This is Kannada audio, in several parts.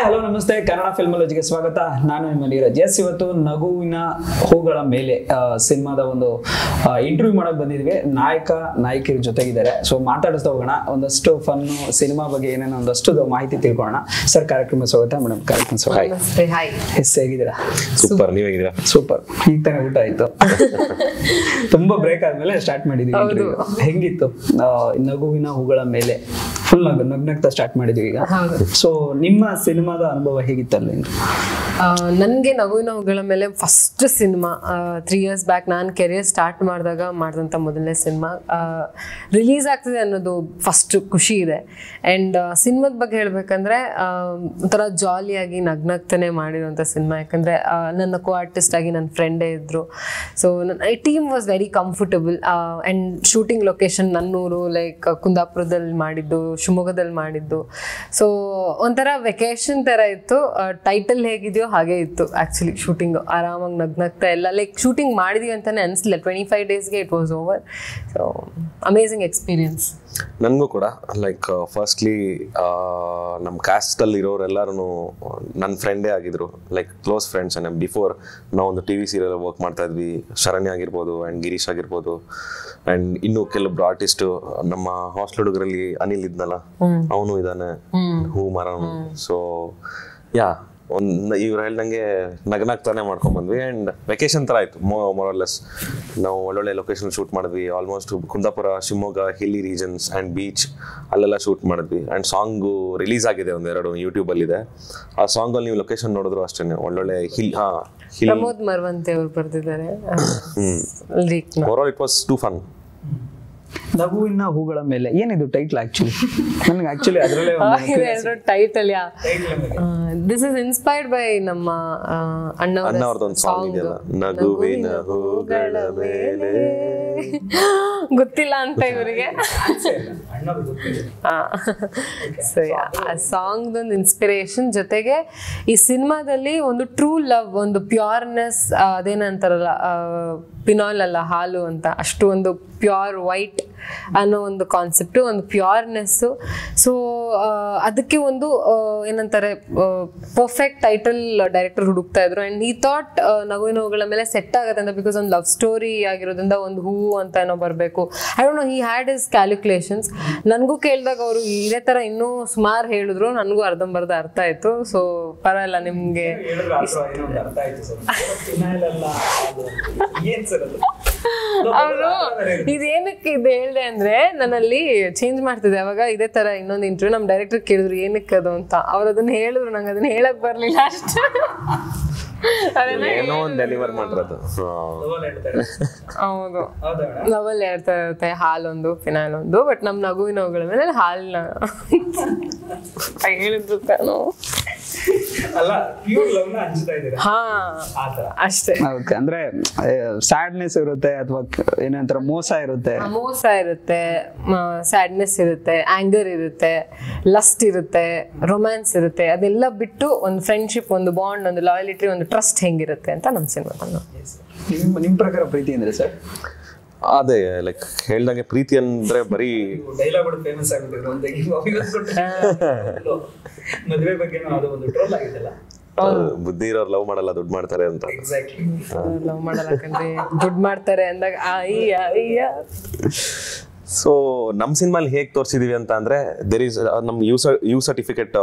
ಹಲೋ ನಮಸ್ತೆ, ಕನ್ನಡ ಫಿಲ್ಮಾಲಜಿಗೆ ಸ್ವಾಗತ. ನಾನು ನಿಮ್ಮ ನೀರಜ್. ಇವತ್ತು ನಗುವಿನ ಹೂಗಳ ಮೇಲೆ ಸಿನಿಮಾದ ಒಂದು ಇಂಟರ್ವ್ಯೂ ಮಾಡಕ್ ಬಂದಿದ್ವಿ. ನಾಯಕ ನಾಯಕಿಯರ ಜೊತೆಗಿದ್ದಾರೆ. ಸೊ ಮಾತಾಡಿಸ್ತಾ ಹೋಗೋಣ, ಒಂದಷ್ಟು ಫನ್ ಸಿನಿಮಾ ಬಗ್ಗೆ ಏನೇನೋ ಒಂದಷ್ಟು ಮಾಹಿತಿ ತಿಳ್ಕೊಳ್ಳೋಣ. ಸರ್, ಕಾರ್ಯಕ್ರಮ ಸ್ವಾಗತ. ಮೇಡಮ್, ಕಾರ್ಯಕ್ರಮ ಸ್ವಾಗತ. ಹೇಗಿದ್ದೀರಾ? ಸೂಪರ್. ನೀವ್ ಹೇಗಿದ್ದೀರಾ? ಸೂಪರ್. ಈಗ ತಾನೇ ಊಟ ಆಯ್ತು. ತುಂಬಾ ಬ್ರೇಕ್ ಆದ್ಮೇಲೆ ಸ್ಟಾರ್ಟ್ ಮಾಡಿದೀವಿ. ಹೆಂಗಿತ್ತು ನಗುವಿನ ಹೂಗಳ ಮೇಲೆ? ಫುಲ್ ನಗ್ನಗ್ತಾ ಸ್ಟಾರ್ಟ್ ಮಾಡಿದೀವಿ ಈಗ. ಸೊ ನಿಮ್ಮ ಸಿನಿಮಾದ ಅನುಭವ ಹೇಗಿತ್ತಲ್ಲ? ನನಗೆ ನಗುವಿನ ಹೂಗಳ ಮೇಲೆ ಫಸ್ಟ್ ಸಿನಿಮಾ 3 years ಬ್ಯಾಕ್ ನಾನು ಕೆರಿಯರ್ ಸ್ಟಾರ್ಟ್ ಮಾಡಿದಂಥ ಮೊದಲನೇ ಸಿನಿಮಾ ರಿಲೀಸ್ ಆಗ್ತಿದೆ ಅನ್ನೋದು ಫಸ್ಟ್ ಖುಷಿ ಇದೆ. ಆ್ಯಂಡ್ ಸಿನಿಮಾದ ಬಗ್ಗೆ ಹೇಳಬೇಕಂದ್ರೆ ಒಂಥರ ಜಾಲಿಯಾಗಿ ನಗ್ನಗ್ತಾನೆ ಮಾಡಿರುವಂಥ ಸಿನಿಮಾ. ಯಾಕಂದರೆ ನನ್ನ ಕೋ ಆರ್ಟಿಸ್ಟ್ ಆಗಿ ನನ್ನ ಫ್ರೆಂಡೇ ಇದ್ದರು. ಸೊ ನನ್ನ team was very comfortable. And shooting location ನನ್ನೂರು, ಲೈಕ್ ಕುಂದಾಪುರದಲ್ಲಿ ಮಾಡಿದ್ದು, ಶಿವಮೊಗ್ಗದಲ್ಲಿ ಮಾಡಿದ್ದು. ಸೊ ಒಂಥರ ವೆಕೇಶನ್ ಥರ ಇತ್ತು. ಟೈಟಲ್ ಹೇಗಿದೆಯೋ ಹಾಗೆ ಇತ್ತು. ಆ್ಯಕ್ಚುಲಿ ಶೂಟಿಂಗ್ ಆರಾಮಾಗಿ ನಗ್ನಗ್ತಾ ಎಲ್ಲ ಲೈಕ್ ಶೂಟಿಂಗ್ ಮಾಡಿದ್ವಿ ಅಂತಲೇ ಅನಿಸ್ಲಿಲ್ಲ. 25 daysಗೆ it was over. So amazing experience. ನನಗೂ ಕೂಡ ಲೈಕ್ ಫಸ್ಟ್ಲಿ ನಮ್ಮ ಕ್ಯಾಸ್ಟಲ್ಲಿ ಇರೋರೆಲ್ಲರೂ ನನ್ನ ಫ್ರೆಂಡೇ ಆಗಿದ್ರು, ಲೈಕ್ ಕ್ಲೋಸ್ ಫ್ರೆಂಡ್ಸ್. ಬಿಫೋರ್ ನಾವೊಂದು TV ಸೀರಿಯಲ್ ವರ್ಕ್ ಮಾಡ್ತಾ ಇದ್ವಿ. ಶರಣ್ಯ ಆಗಿರ್ಬೋದು ಆ್ಯಂಡ್ ಗಿರೀಶ್ ಆಗಿರ್ಬೋದು, ಆ್ಯಂಡ್ ಇನ್ನೂ ಕೆಲವೊಬ್ರು ಆರ್ಟಿಸ್ಟು ನಮ್ಮ ಹಾಸ್ಟೆಲ್ ಹುಡುಗರಲ್ಲಿ ಅನಿಲ್ ಇದ್ನಲ್ಲ, ಅವನು ಇದ್ದಾನೆ, ಹೂ ಮರನು. ಸೊ ಇವ್ರು ಹೇಳ್ದಂಗೆ ನಗ್ನಾಗ್ತಾನೆ ಮಾಡ್ಕೊಂಡ್ಬಂದ್ವಿ. ಆ್ಯಂಡ್ ವೆಕೇಶನ್ ಥರ ಆಯಿತು ಮೊರಲೆಸ್. ನಾವು ಒಳ್ಳೊಳ್ಳೆ ಲೊಕೇಶನ್ ಶೂಟ್ ಮಾಡಿದ್ವಿ. Almost Kundapura, Shivamogga, hilly regions and beach ಅಲ್ಲೆಲ್ಲ ಶೂಟ್ ಮಾಡಿದ್ವಿ. ಆ್ಯಂಡ್ ಸಾಂಗು ರಿಲೀಸ್ ಆಗಿದೆ, ಒಂದೆರಡು ಯೂಟ್ಯೂಬಲ್ಲಿದೆ. ಆ ಸಾಂಗಲ್ಲಿ ನೀವು ಲೊಕೇಶನ್ ನೋಡಿದ್ರು ಅಷ್ಟೇ ಒಳ್ಳೊಳ್ಳೆ ಪ್ರಮೋದ್ ಮರವಂತೆ ಅವರು ಬರ್ತಿದ್ದಾರೆ. Overall it was too fun. ನಗುವಿನ ಹೂಗಳ ಮೇಲೆ ಏನಿದು ಟೈಟ್ಲ್? ನನಗೆ ಅದರಲ್ಲೇ title this is inspired by ನಮ್ಮ ಅಣ್ಣವ್ರದೊಂದು ಸಾಂಗ್ ಇದೆಯಲ್ಲ, ನಗುವಿನ ಹೂಗಳ ಮೇಲೆ. ಗೊತ್ತಿಲ್ಲ ಅಂತ ಇವರಿಗೆ. ಸೊ ಆ ಸಾಂಗ್ದೊಂದು ಇನ್ಸ್ಪಿರೇಷನ್ ಜೊತೆಗೆ ಈ ಸಿನಿಮಾದಲ್ಲಿ ಒಂದು ಟ್ರೂ ಲವ್, ಒಂದು ಪ್ಯೂರ್ನೆಸ್, ಅದೇನಂತಾರಲ್ಲ ಪಿನಾಲ್ ಅಲ್ಲ ಹಾಲು ಅಂತ, ಅಷ್ಟು ಒಂದು ಪ್ಯೂರ್ ವೈಟ್ ಅನ್ನೋ ಒಂದು ಕಾನ್ಸೆಪ್ಟು, ಒಂದು ಪ್ಯೂರ್ನೆಸ್ಸು. ಸೊ ಅದಕ್ಕೆ ಒಂದು ಏನಂತಾರೆ ಪರ್ಫೆಕ್ಟ್ ಟೈಟಲ್ ಡೈರೆಕ್ಟರ್ ಹುಡುಕ್ತಾ ಇದ್ರು. ಆ್ಯಂಡ್ ಈ ಥಾಟ್ ನಗುವಿನ ಹೂಗಳ ಮೇಲೆ ಸೆಟ್ ಆಗುತ್ತೆ ಅಂತ. ಬಿಕಾಸ್ ಒಂದು ಲವ್ ಸ್ಟೋರಿ ಆಗಿರೋದ್ರಿಂದ ಒಂದು ಹೂ ಅಂತ ಏನೋ ಬರಬೇಕು. I don't know, he had his calculations. ನನಗೂ ಕೇಳಿದಾಗ ಅವರು ಇದೇ ಥರ ಇನ್ನೂ ಸುಮಾರು ಹೇಳಿದ್ರು. ನನಗೂ ಅರ್ಧಂಬರ್ಧ ಅರ್ಥ ಆಯಿತು. ಸೊ ಪರವಾಗಿಲ್ಲ, ನಿಮಗೆ ಅವರು ಇದೇನಕ್ಕೆ ಇದು ಹೇಳಿದೆ ಅಂದ್ರೆ ನನ್ನಲ್ಲಿ ಚೇಂಜ್ ಮಾಡ್ತಿದ್ದೆ. ಅವಾಗ ಇದೇ ತರ ಇನ್ನೊಂದು ಇಂಟರ್ವ್ಯೂ ನಮ್ಮ ಡೈರೆಕ್ಟರ್ ಕೇಳಿದ್ರು ಏನಕ್ಕೆ ಅದು ಅಂತ. ಅವ್ರು ಅದನ್ನ ಹೇಳಿದ್ರು, ನಂಗೆ ಅದನ್ನ ಹೇಳಕ್ ಬರ್ಲಿಲ್ಲ ಅಷ್ಟೇ. ಡೆಲಿವರ್ ಮಾಡಿರೋದು. ಹೌದು, ಲವಲ್ ಹೇಳ್ತಾ ಇರುತ್ತೆ, ಹಾಲೊಂದು ಫಿನಾಲ್ ಒಂದು. ಬಟ್ ನಮ್ ನಗುವಿನ ಹೂಗಳ ಮೇಲೆ ಹಾಲ್ನ ಹೇಳಿದ್ರು ತಾನು. ಅಷ್ಟೇ. ಅಂದ್ರೆ ಸ್ಯಾಡ್ನೆಸ್ ಇರುತ್ತೆ ಅಥವಾ ಏನಂತರ ಮೋಸ ಇರುತ್ತೆ, ಸ್ಯಾಡ್ನೆಸ್ ಇರುತ್ತೆ, ಆಂಗರ್ ಇರುತ್ತೆ, ಲಸ್ಟ್ ಇರುತ್ತೆ, ರೊಮ್ಯಾನ್ಸ್ ಇರುತ್ತೆ. ಅದೆಲ್ಲ ಬಿಟ್ಟು ಒಂದು ಫ್ರೆಂಡ್ಶಿಪ್, ಒಂದು ಬಾಂಡ್, ಒಂದು ಲಾಯಲಿಟಿ, ಒಂದು ಟ್ರಸ್ಟ್ ಹೆಂಗಿರುತ್ತೆ ಅಂತ ನಮ್ಮ ಸಿನಿಮಾ. ನಿಮ್ ಪ್ರಕಾರ ಪ್ರೀತಿ ಅಂದ್ರೆ ಸರ್? ಅದೇ ಲೈಕ್ ಹೇಳ್ದಂಗೆ ಪ್ರೀತಿ ಅಂದ್ರೆ ಬರೀ ಡೈಲಾಗ್ ಫೇಮಸ್ ಆಗ್ಬಿಟ್ಟಿದೆ. ಮದುವೆ ಬಗ್ಗೆ ಒಂದು ಟ್ರೋಲ್ ಆಗಿದೆಲ್ಲ, ಬುದ್ಧಿ ಇರೋರು ಲವ್ ಮಾಡಲ್ಲ, ದುಡ್ಡು ಮಾಡ್ತಾರೆ ಅಂತ. ಲವ್ ಮಾಡಲ್ಲ ಕಣ್ರಿ, ದುಡ್ಡು ಮಾಡ್ತಾರೆ ಅಂದಾಗ ಸೊ ನಮ್ಮ ಸಿನಿಮಾಲಿ ಹೇಗೆ ತೋರಿಸಿದೀವಿ ಅಂತ ಅಂದ್ರೆ ದೇರ್ ಈಸ್ ನಮ್ಮ ಯು ಸರ್ಟಿಫಿಕೇಟ್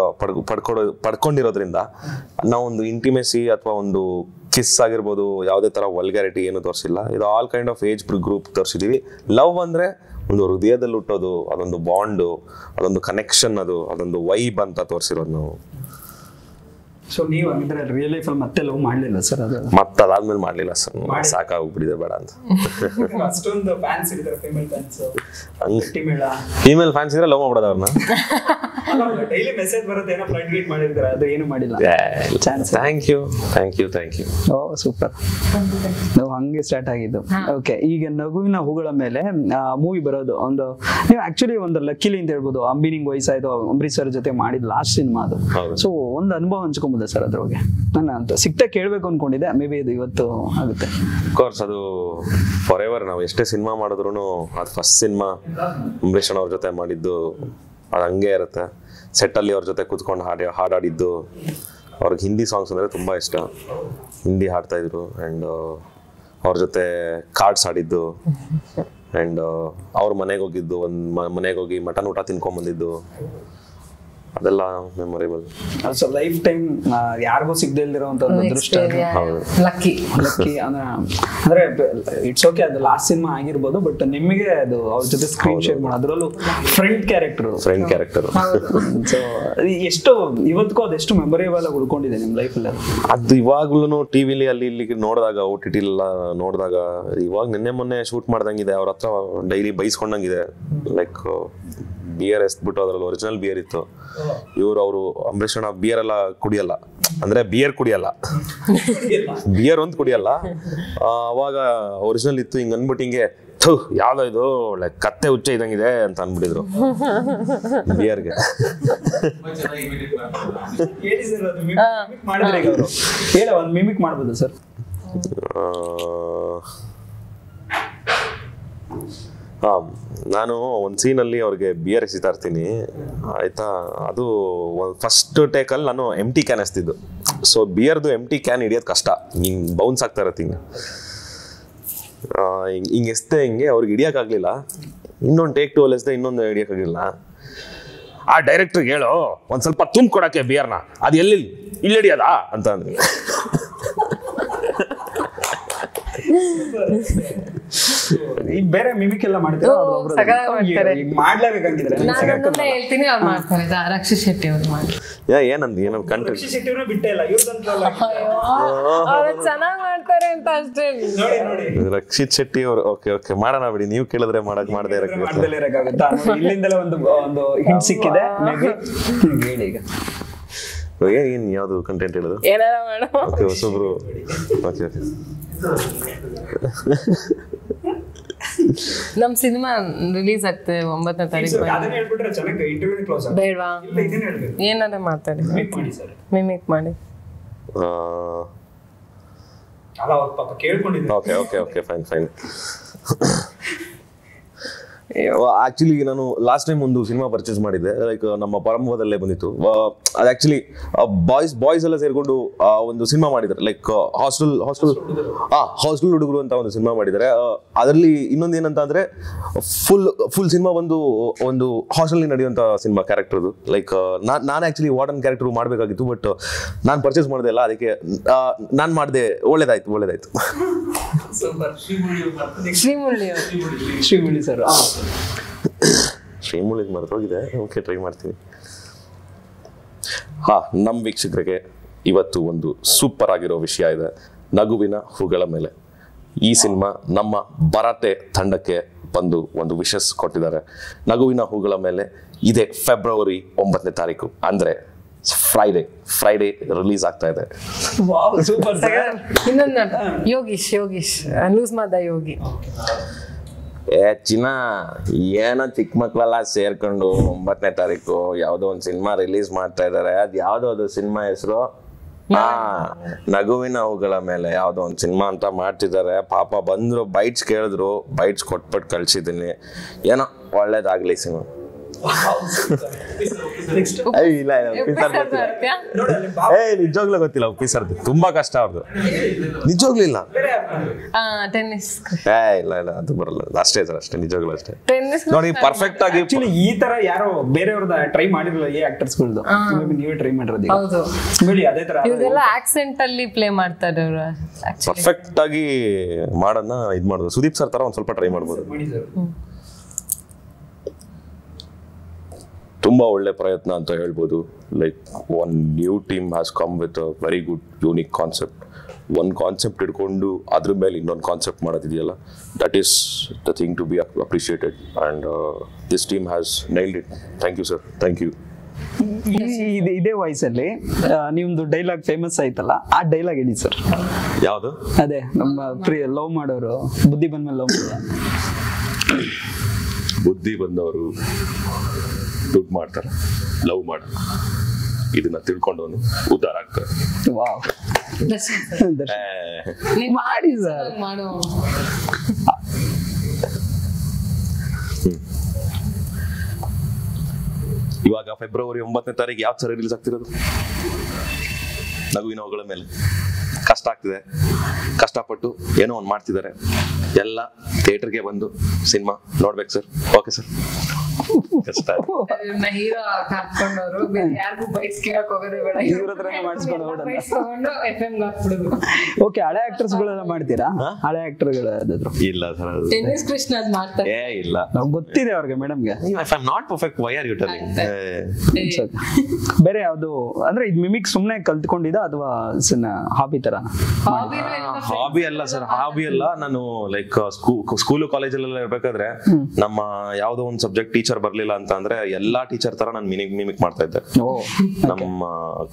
ಪಡ್ಕೊಂಡಿರೋದ್ರಿಂದ ನಾವೊಂದು ಇಂಟಿಮೆಸಿ ಅಥವಾ ಒಂದು ಕಿಸ್ ಆಗಿರ್ಬೋದು, ಯಾವುದೇ ತರ ವಲ್ಗ್ಯಾರಿಟಿ ಏನು ತೋರಿಸಿಲ್ಲ. ಇದು all kind of age group ತೋರಿಸಿದೀವಿ. ಲವ್ ಅಂದ್ರೆ ಒಂದು ಹೃದಯದಲ್ಲಿ ಹುಟ್ಟೋದು, ಅದೊಂದು ಬಾಂಡು, ಅದೊಂದು ಕನೆಕ್ಷನ್, ಅದೊಂದು ವೈಬ್ ಅಂತ ತೋರಿಸಿರೋದು ನಾವು. ಸೊ ನೀವು ಹಂಗಿದ್ರೆ ರಿಯಲ್ ಲೈಫ್ ಅಲ್ಲಿ ಮತ್ತೆ ಲವ್ ಮಾಡ್ಲಿಲ್ಲ ಸರ್? ಅದು ಮತ್ತೆ ಅದಾದ್ಮೇಲೆ ಮಾಡ್ಲಿಲ್ಲ ಸರ್, ಸಾಕಾಗ್ಬಿಟ್ಟಿದೆ, ಬೇಡ ಅಂತ. ಅಷ್ಟೊಂದು ಫ್ಯಾನ್ಸ್ ಇರ್ತಾರೆ, ಫೀಮೇಲ್ ಫ್ಯಾನ್ಸ್ ಇದ್ರೆ ಲವ್ ಮಾಡ್ಬಿಡೋದು ಅವ್ರನ್ನ. ಡೈಲಿ ಮೆಸೇಜ್ ಬರುತ್ತೆ, ಏನೋ ಫ್ಲಡ್ ಗೀಟ್ ಮಾಡಿರ್ತಾರೆ, ಅದು ಏನು ಮಾಡಿಲ್ಲ. Thank you. Oh super. ನಾವು ಹಂಗೆ ಸ್ಟಾರ್ಟ್ ಆಗಿದ್ದು. ಓಕೆ, ಈಗ ನಗುವಿನ ಹೂಗಳ ಮೇಲೆ ಮೂವಿ ಬರೋದು ಒಂದು, ನೀವು ಆಕ್ಚುಲಿ ಒಂದು ಲಕ್ಕಿಲಿ ಅಂತ ಹೇಳ್ಬೋದು. ಅಂಬಿನಿಂಗ್ ವಯಸ್ಸಾಯ್ತು, ಅಂಬರೀಶ್ ಸರ್ ಜೊತೆ ಮಾಡಿದ ಲಾಸ್ಟ್ ಸಿನಿಮಾ ಅದು. ಸೊ ಒಂದು ಅನುಭವ ಹಂಚ್ಕೊಂಬೋದು ಸರ್ ಅದ್ರ ಬಗ್ಗೆ? ನಾನು ಅಂತ ಸಿಕ್ತಾ ಕೇಳಬೇಕು ಅನ್ಕೊಂಡಿದ್ದೆ, ಮೇ ಬಿ ಅದು ಇವತ್ತು ಆಗುತ್ತೆ. ಕೋರ್ಸ್ ಅದು ಫಾರ್ ಎವರ್. ನಾವು ಎಷ್ಟೇ ಸಿನಿಮಾ ಮಾಡಿದ್ರು ಅದು ಫಸ್ಟ್ ಸಿನಿಮಾ ಅಂಬರೀಷ್ ಅವ್ರ ಜೊತೆ ಮಾಡಿದ್ದು, ಅದು ಹಂಗೆ ಇರುತ್ತೆ. ಸೆಟ್ಟಲ್ಲಿ ಅವ್ರ ಜೊತೆ ಕೂತ್ಕೊಂಡು ಹಾಡಾಡಿದ್ದು. ಅವ್ರಿಗೆ ಹಿಂದಿ ಸಾಂಗ್ಸ್ ಅಂದರೆ ತುಂಬ ಇಷ್ಟ, ಹಿಂದಿ ಹಾಡ್ತಾಯಿದ್ರು. ಆ್ಯಂಡ್ ಅವ್ರ ಜೊತೆ ಕಾರ್ಡ್ಸ್ ಆಡಿದ್ದು. ಆ್ಯಂಡ್ ಅವ್ರ ಮನೆಗೆ ಹೋಗಿದ್ದು, ಒಂದು ಮನೆಗೆ ಹೋಗಿ ಮಟನ್ ಊಟ ತಿನ್ಕೊಂಬಂದಿದ್ದು, ಅದೆಲ್ಲ ಮೆಮೊರೇಬಲ್. ಸೊ ಲೈಫ್ ಟೈಮ್ ಯಾರಿಗೂ ಸಿಗದೆ ಇಲ್ದಿರೋಂಥ ಒಂದು ಅದೃಷ್ಟ. ಲಕ್ಕಿ ಅಂದ್ರೆ ಇಟ್ಸ್ ಓಕೆ, ಅದು ಲಾಸ್ಟ್ ಸಿನಿಮಾ ಆಗಿರ್ಬೋದು, ಬಟ್ ನಿಮಗೆ ಅದು ಅವ್ರ ಜೊತೆ ಸ್ಕ್ರೀನ್ ಶೇರ್ ಮಾಡೋದು, ಅದರಲ್ಲೂ ಫ್ರೆಂಡ್ ಕ್ಯಾರೆಕ್ಟರ್. ಸೊ ಎಷ್ಟು ಇವತ್ತಿಗೂ ಅದೆಷ್ಟು ಮೆಮೊರೇಬಲ್ ಆಗಿ ಉಳ್ಕೊಂಡಿದೆ ನಿಮ್ಮ ಲೈಫಲ್ಲಿ? ಅದು ಇವಾಗ್ಲೂ ಟಿವಿಲಿ ಅಲ್ಲಿ ಇಲ್ಲಿ ನೋಡಿದಾಗ, OTT ಎಲ್ಲ ನೋಡಿದಾಗ, ಇವಾಗ ನಿನ್ನೆ ಮೊನ್ನೆ ಶೂಟ್ ಮಾಡ್ದಂಗಿದೆ. ಅವ್ರ ಹತ್ರ ಡೈಲಿ ಬೈಸ್ಕೊಂಡಂಗಿದೆ. ಲೈಕ್ ಬಿಯರ್ ಎಸ್ಬಿಟ್ಟು ಅದ್ರಲ್ಲಿ ಒರಿಜಿನಲ್ ಬಿಯರ್ ಇತ್ತು. ಅವರು ಅಂಬರೀಷ್ ಅಣ್ಣ ಬಿಯರ್ ಎಲ್ಲ ಕುಡಿಯಲ್ಲ, ಅಂದ್ರೆ ಬಿಯರ್ ಕುಡಿಯಲ್ಲ, ಬಿಯರ್ ಒಂದು ಕುಡಿಯಲ್ಲ. ಅವಾಗ ಒರಿಜಿನಲ್ ಇತ್ತು. ಹಿಂಗ್ ಅನ್ಬಿಟ್ಟು ಹಿಂಗೆ ಯಾವ್ದೋ ಇದು ಲೈಕ್ ಕತ್ತೆ ಹುಚ್ಚ ಇದ್ದಂಗಿದೆ ಅಂತ ಅನ್ಬಿಟ್ಟಿದ್ರು ಬಿಯರ್ಗೆ. ಒಂದು ಮಿಮಿಕ್ ಮಾಡ್ಬೋದು ಸರ್? ನಾನು ಒಂದು ಸೀನಲ್ಲಿ ಅವ್ರಿಗೆ ಬಿಯರ್ ಎಸಿತಾ ಇರ್ತೀನಿ ಆಯ್ತಾ. ಅದು ಫಸ್ಟ್ ಟೇಕಲ್ಲಿ ನಾನು ಎಂಟಿ ಕ್ಯಾನ್ ಎಸ್ತಿದ್ದು. ಸೊ ಬಿಯರ್ದು ಎಂಟಿ ಕ್ಯಾನ್ ಹಿಡಿಯೋದು ಕಷ್ಟ, ಹಿಂಗೆ ಬೌನ್ಸ್ ಆಗ್ತಾ ಇರತ್ತೆ. ಹಿಂಗೆ ಎಸ್ತೆ, ಹಿಂಗೆ ಅವ್ರಿಗೆ ಹಿಡಿಯೋಕ್ಕಾಗಲಿಲ್ಲ. ಇನ್ನೊಂದು ಟೇಕ್ 2 ಎಸ್ದೆ, ಇನ್ನೊಂದು ಹಿಡಿಯೋಕ್ಕಾಗಲಿಲ್ಲ. ಆ ಡೈರೆಕ್ಟ್ರಿಗೆ ಹೇಳೋ ಒಂದು ಸ್ವಲ್ಪ ತುಂಬಿಕೊಡಕ್ಕೆ ಬಿಯರ್ನ, ಅದು ಎಲ್ಲಿ ಇಲ್ಲಿ ಹಿಡಿಯೋದಾ ಅಂತ ಅಂದ್ರಿ. ಈಗ ಬೇರೆ ಮಿಮಿಕ್ ಎಲ್ಲ ಮಾಡ್ತಾರೆ, ಮಾಡ್ಲೇಬೇಕಂಗಿದ್ರೆ ಹೇಳ್ತೀನಿ ಅವ್ರು ಮಾಡ್ತಾರೆ. ರಕ್ಷಿತ್ ಶೆಟ್ಟಿ ಅವ್ರು ಮಾಡ್ತಾರೆ. ಏನಂತ ಕಂಟ್ರಿ ಬಿಟ್ಟೇ ಇಲ್ಲ, ಚೆನ್ನಾಗಿ ಮಾಡ್ತಾರೆ ಅಂತ ಅಷ್ಟೇ. ರಕ್ಷಿತ್ ಶೆಟ್ಟಿ ಅವರು ಓಕೆ ಓಕೆ ಮಾಡೋಣ ಬಿಡಿ, ನೀವು ಕೇಳಿದ್ರೆ ಮಾಡದೇ ಇರಕ್ಕಾಗುತ್ತಾ? ಇಲ್ಲಿಂದಲೇ ಒಂದು ಹಿಂಟ್ ಸಿಕ್ಕಿದೆ. ಹೇಳಿ ಈಗ ಏನ್ ಯಾವ್ದು ಕಂಟೆಂಟ್ ಹೇಳೋದು? ಏನಾರ ಮಾಡೋ ಓಕೆ ಹೊಸಬ್ರು. ಓಕೆ ಓಕೆ ನಮ್ ಸಿನಿಮಾ ರಿಲೀಸ್ ಆಗ್ತದೆ 9ನೇ ತಾರೀಕು. ಬೇಡವಾ? ಏನಾರ ಮಾತಾಡಿ, ಮಿಮಿಕ್ ಮಾಡಿ. Okay okay okay fine fine. Actually ನಾನು ಲಾಸ್ಟ್ ಟೈಮ್ ಒಂದು ಸಿನಿಮಾ ಪರ್ಚೇಸ್ ಮಾಡಿದ್ದೆ, ಲೈಕ್ ನಮ್ಮ ಪರಂಭವದಲ್ಲೇ ಬಂದಿತ್ತು. ಅದು ಆಕ್ಚುಲಿ ಬಾಯ್ಸ್ ಎಲ್ಲ ಸೇರ್ಕೊಂಡು ಒಂದು ಸಿನಿಮಾ ಮಾಡಿದ್ದಾರೆ, ಲೈಕ್ ಹಾಸ್ಟೆಲ್ ಹುಡುಗರು ಅಂತ ಒಂದು ಸಿನಿಮಾ ಮಾಡಿದ್ದಾರೆ. ಅದರಲ್ಲಿ ಇನ್ನೊಂದು ಏನಂತ ಅಂದ್ರೆ ಫುಲ್ ಸಿನಿಮಾ ಒಂದು ಹಾಸ್ಟೆಲ್ ನಡೆಯುವಂತ ಸಿನಿಮಾ ಕ್ಯಾರೆಕ್ಟರ್ದು. ಲೈಕ್ ನಾನು ಆಕ್ಚುಲಿ ವಾರ್ಡನ್ ಕ್ಯಾರೆಕ್ಟರ್ ಮಾಡಬೇಕಾಗಿತ್ತು, ಬಟ್ ನಾನು ಪರ್ಚೇಸ್ ಮಾಡಿದೆ ಅಲ್ಲ, ಅದಕ್ಕೆ ನಾನು ಮಾಡಿದೆ. ಒಳ್ಳೇದಾಯ್ತು. Srimurali sir, Srimurali ಮರೆತೋಗಿದೆ. Okay, try ಮಾಡ್ತೀನಿ. ನಮ್ಮ ವೀಕ್ಷಕರಿಗೆ ಇವತ್ತು ಒಂದು ಸೂಪರ್ ಆಗಿರೋ ವಿಷಯ ಇದೆ. ನಗುವಿನ ಹೂಗಳ ಮೇಲೆ ಈ ಸಿನಿಮಾ ನಮ್ಮ ಭರಾಟೆ ತಂಡಕ್ಕೆ ಬಂದು ಒಂದು ವಿಶಸ್ ಕೊಟ್ಟಿದ್ದಾರೆ. ನಗುವಿನ ಹೂಗಳ ಮೇಲೆ ಇದೆ ಫೆಬ್ರವರಿ 9ನೇ ತಾರೀಕು, ಅಂದ್ರೆ ಫ್ರೈಡೇ ರಿಲೀಸ್ ಆಗ್ತಾ ಇದೆ. ಯೋಗೀಶ್ ಲೂಸ್ ಮಾದ ಯೋಗಿ. ಚಿನ್ನ ಏನೋ ಚಿಕ್ಕ ಮಕ್ಕಳೆಲ್ಲ ಸೇರ್ಕೊಂಡು 9ನೇ ತಾರೀಕು ಯಾವುದೋ ಒಂದು ಸಿನಿಮಾ ರಿಲೀಸ್ ಮಾಡ್ತಾ ಇದ್ದಾರೆ. ಅದು ಯಾವುದೋ ಅದು ಸಿನಿಮಾ ಹೆಸರು ನಗುವಿನ ಹೂಗಳ ಮೇಲೆ ಯಾವುದೋ ಒಂದು ಸಿನಿಮಾ ಅಂತ ಮಾಡ್ತಿದ್ದಾರೆ. ಪಾಪ ಬಂದ್ರು, ಬೈಟ್ಸ್ ಕೇಳಿದ್ರು, ಬೈಟ್ಸ್ ಕೊಟ್ಬಿಟ್ಟು ಕಳ್ಸಿದ್ದೀನಿ. ಏನೋ ಒಳ್ಳೇದಾಗ್ಲಿ ಸಿನಿಮಾ. ನಿಜವಾಗ್ಲೂ ಗೊತ್ತಿಲ್ಲ ಉಪ್ಪಿಸರ್ದು, ತುಂಬಾ ಕಷ್ಟ ಅವ್ರದ್ದು, ನಿಜವಾಗ್ಲೂ ಇಲ್ಲ. ಇಲ್ಲ ಅದು ಬರಲ್ಲ, ಅಷ್ಟೇ ಸರ್, ಅಷ್ಟೇ ನಿಜವಾಗ್ಲೂ ಅಷ್ಟೇ. ನೋಡಿ ಪರ್ಫೆಕ್ಟ್ ಆಗಿ ಈ ತರ ಯಾರೋ ಬೇರೆಯವ್ರದ್ದು ಟ್ರೈ ಮಾಡಿರಲ್ಲ, ಈ ಆಕ್ಟರ್ಸ್ಗಳದ್ದು ನೀವೇ ಟ್ರೈ ಮಾಡಿರೋದು. ಅದೇ ತರ ಆಕ್ಸೆಂಟ್ ಅಲ್ಲಿ ಪ್ಲೇ ಮಾಡ್ತಾರೆ ಅವರು. ಪರ್ಫೆಕ್ಟ್ ಆಗಿ ಮಾಡೋದನ್ನ ಇದ್ ಮಾಡೋದು. ಸುದೀಪ್ ಸರ್ ತರ ಒಂದ್ ಸ್ವಲ್ಪ ಟ್ರೈ ಮಾಡ್ಬೋದು. ತುಂಬಾ ಒಳ್ಳೆ ಪ್ರಯತ್ನ ಅಂತ ಹೇಳ್ಬೋದು. Like one new team has come with a very good unique concept. ಒಂದು ಕಾನ್ಸೆಪ್ಟ್ ಇಟ್ಕೊಂಡು ಅದ್ರ ಮೇಲೆ ಇನ್ನೊಂದು ಕಾನ್ಸೆಪ್ಟ್ ಮಾಡೋದಿದೆಯಲ್ಲ, that is the thing to be appreciated and this team has nailed it. Thank you sir, thank you. ಇದೇ ವಾಯ್ಸಲ್ಲಿ ನಿಮ್ದು ಡೈಲಾಗ್ ಫೇಮಸ್ ಆಯ್ತಲ್ಲ, ಆ ಡೈಲಾಗ್ ಹೇಳಿ ಸರ್. ಯಾವುದು? ಅದೇ ನಮ್ಮ ಲವ್ ಮಾಡೋರು ಬುದ್ಧಿ ಬಂದ್ಮೇಲೆ ಲವ್ ಮಾಡೋದು. ಬುದ್ಧಿ ಬಂದವರು ದುಡ್ಡು ಮಾಡ್ತಾರೆ, ಲವ್ ಮಾಡ್ತಾರೆ. ಇದನ್ನ ತಿಳ್ಕೊಂಡವನು ಉದ್ಧಾರ ಆಗ್ತಾರೆ. ಮಾಡಿ ಸರ್. ಇವಾಗ ಫೆಬ್ರವರಿ 9ನೇ ತಾರೀಕು ಯಾವ ಥರ ರಿಲೀಸ್ ಆಗ್ತಿರೋದು? ನಗುವಿನ ಹೋಗಳ ಮೇಲೆ. ಕಷ್ಟ ಆಗ್ತಿದೆ, ಕಷ್ಟಪಟ್ಟು ಏನೋ ಒಂದು ಮಾಡ್ತಿದ್ದಾರೆ. ಎಲ್ಲ ಥಿಯೇಟರ್ಗೆ ಬಂದು ಸಿನಿಮಾ ನೋಡ್ಬೇಕು ಸರ್. Okay sir. ಕಷ್ಟ ಹೀರೋ ಹಾಕೊಂಡವ್ರು ಯಾರಿಗೂ ಬೈಕ್ಸ್ ಕೇಳಕ್ ಹೋಗೋದೇ ಬೇಡ, ಇವ್ರ ಹತ್ರನೇ ಮಾಡಿಸ್ಕೊಂಡು ತಗೊಂಡು FM ಹಾಕ್ಬಿಡುದು. ಓಕೆ, ಹಳೆ ಆಕ್ಟರ್ಸ್ ಗಳೆಲ್ಲ ಮಾಡ್ತೀರಾ? ಹಳೆ ಆಕ್ಟರ್ ಗಳಾದ್ರು ಇಲ್ಲ ಸರ್. ಟೆನ್ನಿಸ್ ಕೃಷ್ಣ ಅದ್ ಮಾಡ್ತಾರೆ. ಇಲ್ಲ, ನಾವು ಗೊತ್ತಿದೆ ಅವ್ರಿಗೆ ಮೇಡಮ್ಗೆ. If I am not perfect, why are you telling? ಬೇರೆ ಯಾವ್ದು ಅಂದ್ರೆ ಇದು ಮಿಮಿಕ್ ಸುಮ್ನೆ ಕಲ್ತ್ಕೊಂಡಿದ್ದ ಅಥವಾ ಹಾಬಿ ತರ? ಹಾಬಿ ಅಲ್ಲ ಸರ್, ಹಾಬಿ ಅಲ್ಲ. ನಾನು ಲೈಕ್ ಸ್ಕೂಲು ಕಾಲೇಜಲ್ಲೆಲ್ಲ ಇರ್ಬೇಕಾದ್ರೆ ನಮ್ಮ ಯಾವ್ದೋ ಒಂದು ಸಬ್ಜೆಕ್ಟ್ ಟೀಚರ್ ಬರ್ಲಿಲ್ಲ ಅಂತ ಅಂದ್ರೆ ಎಲ್ಲಾ ಟೀಚರ್ ತರ ನಾನು ಮಿಮಿಕ್ ಮಾಡ್ತಾ ಇದ್ದೆ. ನಮ್ಮ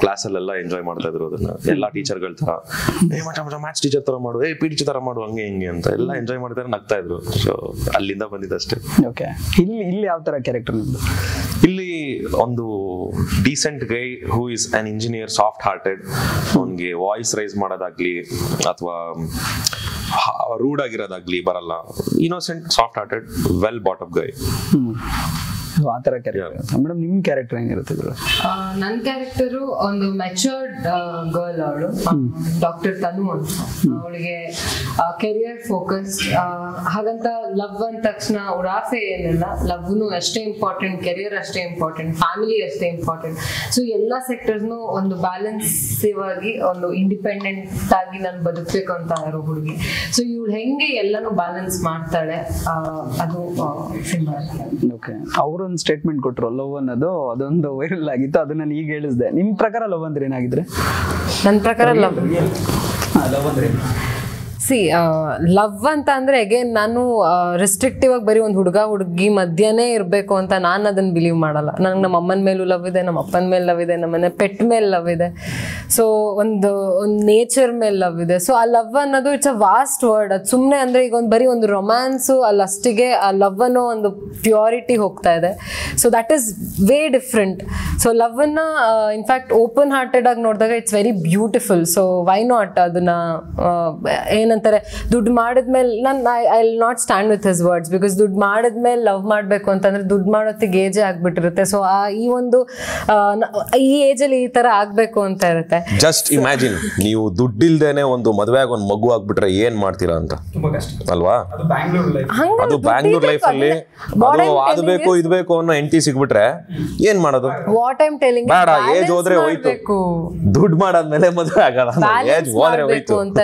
ಕ್ಲಾಸ್ ಅಲ್ಲೆಲ್ಲ ಎಂಜಾಯ್ ಮಾಡ್ತಾ ಇದ್ರು ಅದನ್ನ. ಎಲ್ಲಾ ಟೀಚರ್ ಗಳ ತರ ಮ್ಯಾಥ್ಸ್ ಟೀಚರ್ ತರ ಮಾಡು, ಪಿ ಟಿ ತರ ಮಾಡು, ಹಂಗೆ ಹಿಂಗೆ ಅಂತ ಎಲ್ಲ ಎಂಜಾಯ್ ಮಾಡ್ತಾರೆ, ನಗ್ತಾ ಇದ್ರು. ಸೊ ಅಲ್ಲಿಂದ ಬಂದಿದ್ದಷ್ಟೇ. ಓಕೆ, ಇಲ್ಲಿ ಯಾವ ತರ ಕ್ಯಾರೆಕ್ಟರ್ ನಿಮ್ದು? ಇಲ್ಲಿ ಒಂದು decent guy who is an engineer, soft hearted. ಅವನಿಗೆ ವಾಯ್ಸ್ ರೈಸ್ ಮಾಡೋದಾಗ್ಲಿ ಅಥವಾ ರೂಡ್ ಆಗಿರೋದಾಗ್ಲಿ ಬರಲ್ಲ. Innocent, soft hearted, well brought up guy. ಆ ತರ ಕ್ಯಾರೆಕ್ಟರ್. ಮೇಡಮ್ ನಿಮ್ ಕ್ಯಾರೆಕ್ಟರ್ ಹೆಂಗಿರುತ್ತೆ? ನನ್ ಕ್ಯಾರೆಕ್ಟರು ಒಂದು ಮೆಚೂರ್ಡ್ ಗರ್ಲ್. ಅವಳು ಡಾಕ್ಟರ್ ತನು ಅಂತ. ಅವಳಿಗೆ ಕೆರಿಯರ್ ಫೋಕಸ್. ಹಾಗಂತ ಲವ್ ಅಂದ ತಕ್ಷಣ ಉಡಾಫೆ ಏನಿಲ್ಲ. ಲವ್ನು ಅಷ್ಟೇ ಇಂಪಾರ್ಟೆಂಟ್, ಕೆರಿಯರ್ ಅಷ್ಟೇ ಇಂಪಾರ್ಟೆಂಟ್, ಫ್ಯಾಮಿಲಿ ಅಷ್ಟೇ ಇಂಪಾರ್ಟೆಂಟ್. ಸೊ ಎಲ್ಲಾ ಸೆಕ್ಟರ್ಸ್ನು ಒಂದು ಬ್ಯಾಲೆನ್ಸಿವ್ ಆಗಿ, ಒಂದು ಇಂಡಿಪೆಂಡೆಂಟ್ ಆಗಿ ನಾನು ಬದುಕಬೇಕು ಅಂತ ಇರೋ ಹುಡುಗಿ. ಸೊ ಇವಳು ಹೆಂಗೆ ಎಲ್ಲಾನು ಬ್ಯಾಲೆನ್ಸ್ ಮಾಡ್ತಾಳೆ, ಅದು ಸಿನಿಮಾ. ಓಕೆ, ಅವರೊಂದು ಸ್ಟೇಟ್ಮೆಂಟ್ ಕೊಟ್ರು, ಲವ್ ಅನ್ನೋದು ಅದೊಂದು ವೈರಲ್ ಆಗಿತ್ತು, ಅದನ್ನ ನಾನು ಈಗ ಹೇಳಿಸ್ದೆ. ನಿಮ್ ಪ್ರಕಾರ ಲವ್ ಅಂದ್ರೆ ಏನಾಗಿದ್ರೆ? ನನ್ನ ಪ್ರಕಾರ ಲವ್ ಅಂದ್ರೆ ಲವ್ ಅಂತ ಅಂದ್ರೆ ಅಗೇನ್ ನಾನು ರೆಸ್ಟ್ರಿಕ್ಟಿವ್ ಆಗಿ ಬರೀ ಒಂದು ಹುಡುಗಿ ಮಧ್ಯನೇ ಇರಬೇಕು ಅಂತ ನಾನು ಅದನ್ನ ಬಿಲೀವ್ ಮಾಡಲ್ಲ. ನಂಗೆ ನಮ್ಮ ಅಮ್ಮನ ಮೇಲೂ ಲವ್ ಇದೆ, ನಮ್ಮ ಅಪ್ಪನ ಮೇಲೆ ಲವ್ ಇದೆ, ನಮ್ಮನೆ ಪೆಟ್ ಮೇಲೆ ಲವ್ ಇದೆ. ಸೊ ಒಂದು ನೇಚರ್ ಮೇಲೆ ಲವ್ ಇದೆ. ಸೊ ಆ ಲವ್ ಅನ್ನೋದು ಇಟ್ಸ್ ಅ ವಾಸ್ಟ್ ವರ್ಡ್. ಅದು ಸುಮ್ಮನೆ ಅಂದ್ರೆ ಈಗ ಬರೀ ಒಂದು ರೊಮ್ಯಾನ್ಸು ಅಲ್ಲಷ್ಟಿಗೆ ಆ ಲವ್ ಅನ್ನೋ ಒಂದು ಪ್ಯೂರಿಟಿ ಹೋಗ್ತಾ ಇದೆ. So that is way different. So love ಅನ್ನ ಇನ್ಫ್ಯಾಕ್ಟ್ ಓಪನ್ ಹಾರ್ಟೆಡ್ ಆಗಿ ನೋಡಿದಾಗ it's very beautiful. So why not ಅದನ್ನ ಏನಂತಾರೆ, ದುಡ್ಡು ಮಾಡಿದ್ಮೇಲೆ I will not stand with his words, because ದುಡ್ಡು ಮಾಡಿದ್ಮೇಲೆ ಲವ್ ಮಾಡಬೇಕು ಅಂತಂದ್ರೆ ದುಡ್ಡು ಮಾಡೋತ್ತಿಗೆ ಏಜೇ ಆಗ್ಬಿಟ್ಟಿರುತ್ತೆ. ಸೊ ಈ ಒಂದು ಈ ಏಜಲ್ಲಿ ಈ ತರ ಆಗ್ಬೇಕು ಅಂತ ಇರುತ್ತೆ. ಜಸ್ಟ್ ಇಮ್ಯಾಜಿನ್, ನೀವು ದುಡ್ಡಿಲ್ದೇನೆ ಒಂದು ಮದುವೆ ಆಗಿ ಒಂದು ಮಗು ಆಗ್ಬಿಟ್ರೆ ಏನ್ ಮಾಡ್ತೀರಾ ಅಂತ ಅಲ್ವಾ? ಅದು ಬ್ಯಾಂಗ್ಳೂರ್ ಲೈಫ್ ಅಲ್ಲಿ ಅದು ಬೇಕು ಇದು ಬೇಕು ಅನ್ನೋ ಎಂಟಿ ಸಿಗ್ಬಿಟ್ರೆ ಏನ್ ಮಾಡೋದು? ವಾಟ್ ಐ ಆಮ್ ಟೆಲ್ಲಿಂಗ್, ಬೇಡ, ಏಜ್ ಹೋದ್ರೆ ಹೋಯ್ತು, ದುಡ್ಡು ಮಾಡಾದ್ಮೇಲೆ ಮದುವೆ ಆಗಲ್ಲ, ಏಜ್ ಹೋದ್ರೆ ಹೋಯ್ತು ಅಂತ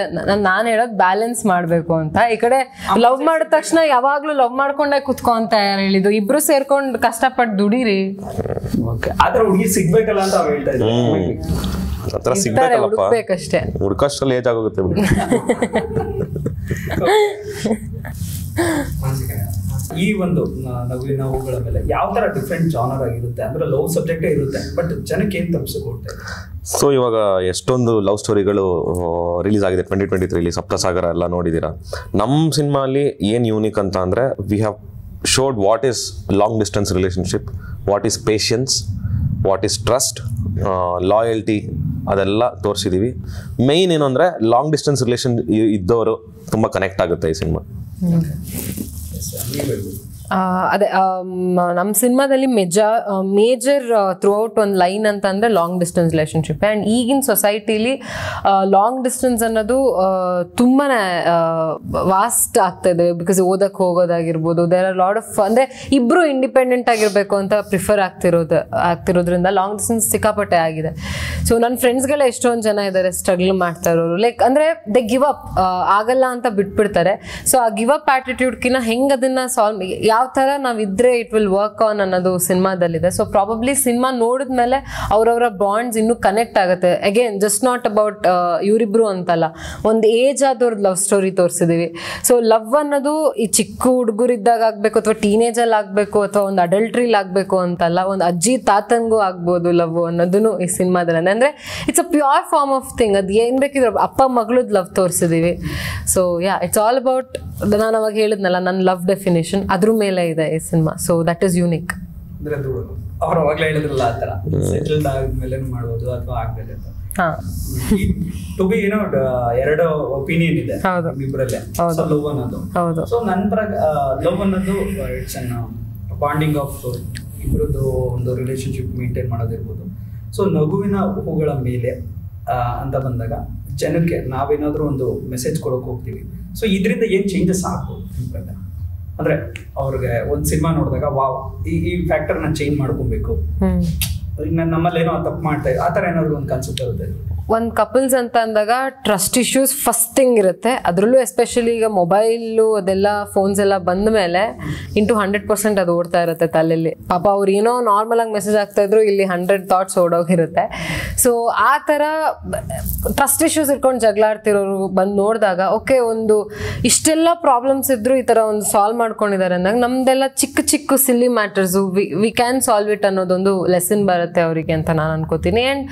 ನಾನು ಹೇಳೋದು. ಬ್ಯಾಲೆನ್ಸ್ ಮಾಡ್ಬೇಕು ಅಂತ. ಈ ಕಡೆ ಲವ್ ಮಾಡಿದ ತಕ್ಷಣ ಯಾವಾಗ್ಲೂ ಲವ್ ಮಾಡ್ಕೊಂಡೇ ಕುತ್ಕೋ ಅಂತ ಯಾರು ಹೇಳಿದ್ದು? ಇಬ್ರು ಸೇರ್ಕೊಂಡು ಕಷ್ಟಪಟ್ಟು ದುಡೀರಿ. ಆದ್ರೆ ಹುಡುಗಿ ಸಿಗ್ಬೇಕಲ್ಲ ಅಂತ ಹೇಳ್ತಾ ಇದ್ದಾರೆ. ಆತರ ಸಿಗ್ಬೇಕಲ್ಲಪ್ಪ, ಹುಡುಕ್ಬೇಕಷ್ಟೇ. ಹುಡುಕಷ್ಟಲ್ಲಿ ಏಜ್ ಆಗೋಗುತ್ತೆ. ಈ ಒಂದು ನಗುವಿನ ಹೂಗಳ ಮೇಲೆ ಯಾವ ತರ ಡಿಫ್ರೆಂಟ್ ಜಾನರ್ ಆಗಿರುತ್ತೆ ಅಂದ್ರೆ ಲವ್ ಸಬ್ಜೆಕ್ಟೇ ಇರುತ್ತೆ, ಬಟ್ ಜನಕ್ಕೆ ಏನ್ ತಪ್ಪಿಸ್ಕೊಡ್ತಾರೆ? ಸೊ ಇವಾಗ ಎಷ್ಟೊಂದು ಲವ್ ಸ್ಟೋರಿಗಳು ರಿಲೀಸ್ ಆಗಿದೆ 2023 ಸಪ್ತಸಾಗರ ಎಲ್ಲ ನೋಡಿದ್ದೀರಾ. ನಮ್ಮ ಸಿನಿಮಾ ಅಲ್ಲಿ ಏನು ಯೂನಿಕ್ ಅಂತ ಅಂದರೆ we have showed what is long distance relationship, what is patience, what is trust, loyalty, ಅದೆಲ್ಲ ತೋರಿಸಿದ್ದೀವಿ. ಮೇಯ್ನ್ ಏನು ಅಂದರೆ ಲಾಂಗ್ ಡಿಸ್ಟೆನ್ಸ್ ರಿಲೇಷನ್ ಇದ್ದವರು ತುಂಬ ಕನೆಕ್ಟ್ ಆಗುತ್ತೆ ಈ ಸಿನಿಮಾ. ಅದೇ ನಮ್ಮ ಸಿನಿಮಾದಲ್ಲಿ ಮೇಜರ್ ಥ್ರೂ ಔಟ್ ಒಂದು ಲೈನ್ ಅಂತ ಅಂದರೆ ಲಾಂಗ್ ಡಿಸ್ಟೆನ್ಸ್ ರಿಲೇಷನ್ಶಿಪ್. ಆ್ಯಂಡ್ ಈಗಿನ ಸೊಸೈಟಿಲಿ ಲಾಂಗ್ ಡಿಸ್ಟೆನ್ಸ್ ಅನ್ನೋದು ತುಂಬಾ ವಾಸ್ಟ್ ಆಗ್ತಾಯಿದೆ. ಬಿಕಾಸ್ ಓದಕ್ಕೆ ಹೋಗೋದಾಗಿರ್ಬೋದು, ದೇರ್ ಆರ್ ಲಾಟ್ ಆಫ್ ಅಂದರೆ ಇಬ್ಬರು ಇಂಡಿಪೆಂಡೆಂಟ್ ಆಗಿರಬೇಕು ಅಂತ ಪ್ರಿಫರ್ ಆಗ್ತಿರೋದ್ರಿಂದ ಲಾಂಗ್ ಡಿಸ್ಟೆನ್ಸ್ ಸಿಕ್ಕಾಪಟ್ಟೆ ಆಗಿದೆ. ಸೊ ನನ್ನ ಫ್ರೆಂಡ್ಸ್ಗಳೇ ಎಷ್ಟೊಂದು ಜನ ಇದ್ದಾರೆ ಸ್ಟ್ರಗಲ್ ಮಾಡ್ತಾ ಇರೋರು. ಲೈಕ್ ಅಂದರೆ ದೇ ಗಿವ್ ಅಪ್ ಆಗಲ್ಲ ಅಂತ ಬಿಟ್ಬಿಡ್ತಾರೆ. ಸೊ ಆ ಗಿವ್ ಅಪ್ ಆಟಿಟ್ಯೂಡ್ಕಿನ್ನ ಹೆಂಗೆ ಅದನ್ನು ಸಾಲ್ವ್, ಯಾವ ಥರ ನಾವಿದ್ರೆ ಇಟ್ ವಿಲ್ ವರ್ಕ್ ಆನ್ ಅನ್ನೋದು ಸಿನಿಮಾದಲ್ಲಿದೆ. ಸೊ ಪ್ರಾಬಬ್ಲಿ ಸಿನಿಮಾ ನೋಡಿದ್ಮೇಲೆ ಅವರವರ ಬಾಂಡ್ಸ್ ಇನ್ನೂ ಕನೆಕ್ಟ್ ಆಗುತ್ತೆ. ಅಗೇನ್ ಜಸ್ಟ್ ನಾಟ್ ಅಬೌಟ್ ಇವರಿಬ್ರು ಅಂತಲ್ಲ, ಒಂದು ಏಜ್ ಆದವ್ರದ್ದು ಲವ್ ಸ್ಟೋರಿ ತೋರಿಸಿದೀವಿ. ಸೊ ಲವ್ ಅನ್ನೋದು ಈ ಚಿಕ್ಕ ಹುಡುಗರಿದ್ದಾಗ ಆಗಬೇಕು ಅಥವಾ ಟೀನೇಜಲ್ಲಿ ಆಗಬೇಕು ಅಥವಾ ಒಂದು ಅಡಲ್ಟ್ರಿಲಿ ಆಗಬೇಕು ಅಂತಲ್ಲ, ಒಂದು ಅಜ್ಜಿ ತಾತನಿಗೂ ಆಗ್ಬೋದು ಲವ್ ಅನ್ನೋದನ್ನು ಈ ಸಿನಿಮಾದಲ್ಲಿ. ಅಂದರೆ it's a pure form of thing. ಅದು ಏನು ಬೇಕಿದ್ರು ಅಪ್ಪ ಮಗಳದ್ದು ಲವ್ ತೋರಿಸಿದೀವಿ. So yeah, it's all about, ನಾನು ಅವಾಗ ಹೇಳಿದ್ನಲ್ಲ ನನ್ನ ಲವ್ ಡೆಫಿನೇಷನ್, ಅದ್ರ ಮೇಲೆ ಇದೆ ಈ cinema. So that is unique. ಅವ್ರು ಅವಾಗಲೇ ಹೇಳಿದ್ರಲ್ಲ ಆ ಥರ ಸೆಟಲ್ಡ್ ಆದ್ಮೇಲೆ ಮಾಡೋದು ಅಥವಾ ಆಗ್ಬೇಕು ಅಂತ. ಟು ಬಿ ಏನೋ ಎರಡು ಒಪಿನಿಯನ್ ಇದೆ ಇಬ್ಬರಲ್ಲೇ ಲವ್ ಅನ್ನೋದು. ಸೊ ನನ್ನ ಪ್ರಕಾರ ಲವ್ ಅನ್ನೋದು ಇಟ್ಸ್ ಅನ್ ಬಾಂಡಿಂಗ್ ಆಫ್ ಇಬ್ಬರದ್ದು ಒಂದು ರಿಲೇಶನ್ಶಿಪ್ ಮೇಂಟೈನ್ ಮಾಡೋದಿರ್ಬೋದು. ಸೊ ನಗುವಿನ ಹೂಗಳ ಮೇಲೆ ಅಂತ ಬಂದಾಗ ಜನಕ್ಕೆ ನಾವೇನಾದರೂ ಒಂದು ಮೆಸೇಜ್ ಕೊಡೋಕೆ ಹೋಗ್ತೀವಿ. ಸೊ ಇದರಿಂದ ಏನು ಚೇಂಜಸ್ ಆಗ್ಬೋದು ನಿಮ್ಮ ಪ್ರಕಾರ? ಅಂದರೆ ಅವ್ರಿಗೆ ಒಂದು ಸಿನಿಮಾ ನೋಡಿದಾಗ ವಾವ್ ಈ ಫ್ಯಾಕ್ಟರ್ನ ಚೇಂಜ್ ಮಾಡ್ಕೊಬೇಕು, ನಮ್ಮಲ್ಲಿ ಏನೋ ತಪ್ಪು ಮಾಡ್ತಾ ಇದೆ, ಆ ಥರ ಏನಾದರೂ ಒಂದು ಕಾನ್ಸೆಪ್ಟ್ ಇರುತ್ತೆ. ಒಂದು ಕಪಲ್ಸ್ ಅಂತ ಅಂದಾಗ ಟ್ರಸ್ಟ್ ಇಶ್ಯೂಸ್ ಫಸ್ಟ್ ಥಿಂಗ್ ಇರುತ್ತೆ. ಅದರಲ್ಲೂ ಎಸ್ಪೆಷಲಿ ಈಗ ಮೊಬೈಲು ಅದೆಲ್ಲ ಫೋನ್ಸ್ ಎಲ್ಲ ಬಂದ ಮೇಲೆ 100% ಅದು ಓಡ್ತಾ ಇರುತ್ತೆ ತಲೆಯಲ್ಲಿ. ಪಾಪ ಅವ್ರು ಏನೋ ನಾರ್ಮಲ್ ಆಗಿ ಮೆಸೇಜ್ ಆಗ್ತಾ ಇದ್ರು, ಇಲ್ಲಿ 100 ಥಾಟ್ಸ್ ಓಡೋಗಿರುತ್ತೆ. ಸೊ ಆ ಥರ ಟ್ರಸ್ಟ್ ಇಶ್ಯೂಸ್ ಇಟ್ಕೊಂಡು ಜಗಳಾಡ್ತಿರೋರು ಬಂದು ನೋಡಿದಾಗ ಓಕೆ, ಒಂದು ಇಷ್ಟೆಲ್ಲ ಪ್ರಾಬ್ಲಮ್ಸ್ ಇದ್ರು ಈ ಥರ ಒಂದು ಸಾಲ್ವ್ ಮಾಡ್ಕೊಂಡಿದ್ದಾರೆ ಅಂದಾಗ ನಮ್ದೆಲ್ಲ ಚಿಕ್ಕ ಚಿಕ್ಕ silly matters we can solve it ಅನ್ನೋದೊಂದು ಲೆಸನ್ ಬರುತ್ತೆ ಅವರಿಗೆ ಅಂತ ನಾನು ಅನ್ಕೋತೀನಿ. ಆ್ಯಂಡ್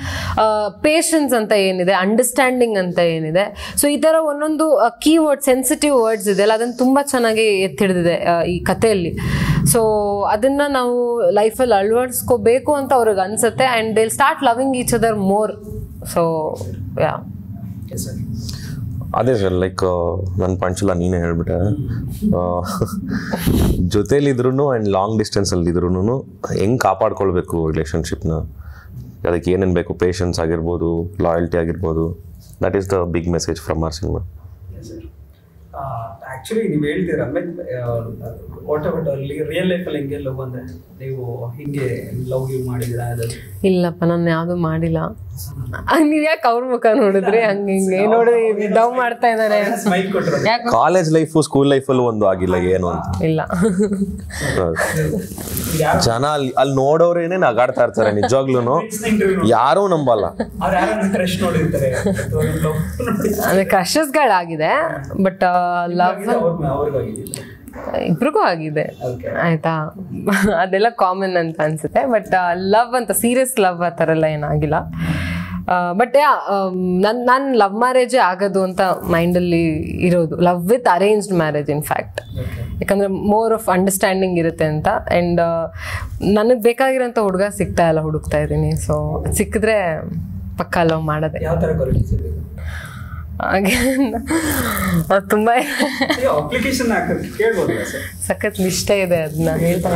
ಪೇಷನ್ಸ್ ಅಂತ ಏನಿದೆ, ಅಂಡರ್ಸ್ಟ್ಯಾಂಡಿಂಗ್ ಅಂತ ಏನಿದೆ, ಸೊ ಈ ಥರ ಒಂದೊಂದು ಕೀವರ್ಡ್ ಸೆನ್ಸಿಟಿವ್ ವರ್ಡ್ಸ್ ಇದೆಯಲ್ಲ ಅದನ್ನು ತುಂಬ ಚೆನ್ನಾಗಿ ಎತ್ತಿಡಿದಿದೆ ಈ ಕಥೆಯಲ್ಲಿ. ಸೊ ಅದನ್ನು ನಾವು ಲೈಫಲ್ಲಿ ಅಳವಡಿಸ್ಕೋಬೇಕು ಅಂತ ಅವ್ರಿಗೆ ಅನಿಸುತ್ತೆ. And they start loving each other more. So yeah ಅದೇ ಸರ್, ಲೈಕ್ ನನ್ನ ಪಂಚಲ ನೀನೇ ಹೇಳ್ಬಿಟ್ಟೆ. ಜೊತೇಲಿದ್ರು ಆ್ಯಂಡ್ ಲಾಂಗ್ ಡಿಸ್ಟೆನ್ಸಲ್ಲಿ ಇದ್ರೂ ಹೆಂಗೆ ಕಾಪಾಡ್ಕೊಳ್ಬೇಕು ರಿಲೇಷನ್ಶಿಪ್ನ, ಅದಕ್ಕೆ ಏನೇನು ಬೇಕು, ಪೇಷನ್ಸ್ ಆಗಿರ್ಬೋದು, ಲಾಯಲ್ಟಿ ಆಗಿರ್ಬೋದು. That is the big message from our cinema. Actually ನೀವು ಹೇಳ್ತೀರ ವಾಟ್ ಅಬೌಟ್ ರಿಯಲ್ ಲೈಫಲ್ಲಿ ಹೆಂಗೆ ಲವ್ ಅಂದರೆ ನೀವು ಹಿಂಗೆ ಲವ್ ಗಿವ್ ಮಾಡಿದ್ದೀರಾ? ಇಲ್ಲಪ್ಪ, ನಾನು ಯಾವುದು ಮಾಡಿಲ್ಲ. ನೀವು ಯಾಕೆ ಅವ್ರ ಮುಖ ನೋಡಿದ್ರಿ? ಹಂಗೆ ಹಿಂಗೆ ನೋಡಿದ್ರಿ ಡವ್ ಮಾಡ್ತಾ ಇದ್ದಾರೆ. ಕಾಲೇಜ್ ಲೈಫು ಸ್ಕೂಲ್ ಲೈಫಲ್ಲೂ ಒಂದು ಆಗಿಲ್ಲ ಏನು ಅಂತ ಇಲ್ಲ. ಜನ ಅಲ್ಲಿ ನೋಡೋರೇನೆ ನಗಾಡ್ತಾ ಇರ್ತಾರೆ, ನಿಜವಾಗ್ಲೂ ಯಾರೂ ನಂಬಲ್ಲ. ಅಂದ್ರೆ ಕ್ರಷಸ್ಗಳಾಗಿದೆ, ಬಟ್ ಲವ್ ಇಬ್ರಿಗೂ ಆಗಿದೆ ಆಯ್ತಾ. ಅದೆಲ್ಲ ಕಾಮನ್ ಅಂತ ಅನ್ಸುತ್ತೆ. ಬಟ್ ಲವ್ ಅಂತ ಸೀರಿಯಸ್ ಲವ್ ಆ ಥರ ಎಲ್ಲ ಏನಾಗಿಲ್ಲ. ಬಟ್ ನಾನು ಲವ್ ಮ್ಯಾರೇಜೇ ಆಗೋದು ಅಂತ ಮೈಂಡಲ್ಲಿ ಇರೋದು. Love with arranged marriage in fact. ಯಾಕಂದರೆ ಮೋರ್ ಆಫ್ ಅಂಡರ್ಸ್ಟ್ಯಾಂಡಿಂಗ್ ಇರುತ್ತೆ ಅಂತ. ಆ್ಯಂಡ್ ನನಗೆ ಬೇಕಾಗಿರೋಂಥ ಹುಡುಗ ಸಿಗ್ತಾ ಇಲ್ಲ, ಹುಡುಕ್ತಾ ಇದ್ದೀನಿ. ಸೊ ಸಿಕ್ಕಿದ್ರೆ ಪಕ್ಕಾ ಲವ್ ಮಾಡೋದೆ. ಯಾವ ಥರ ಹಾಗೆ ತುಂಬ ಸಖತ್ ಇಷ್ಟ ಇದೆ, ಅದನ್ನ ಹೇಳ್ತಾ.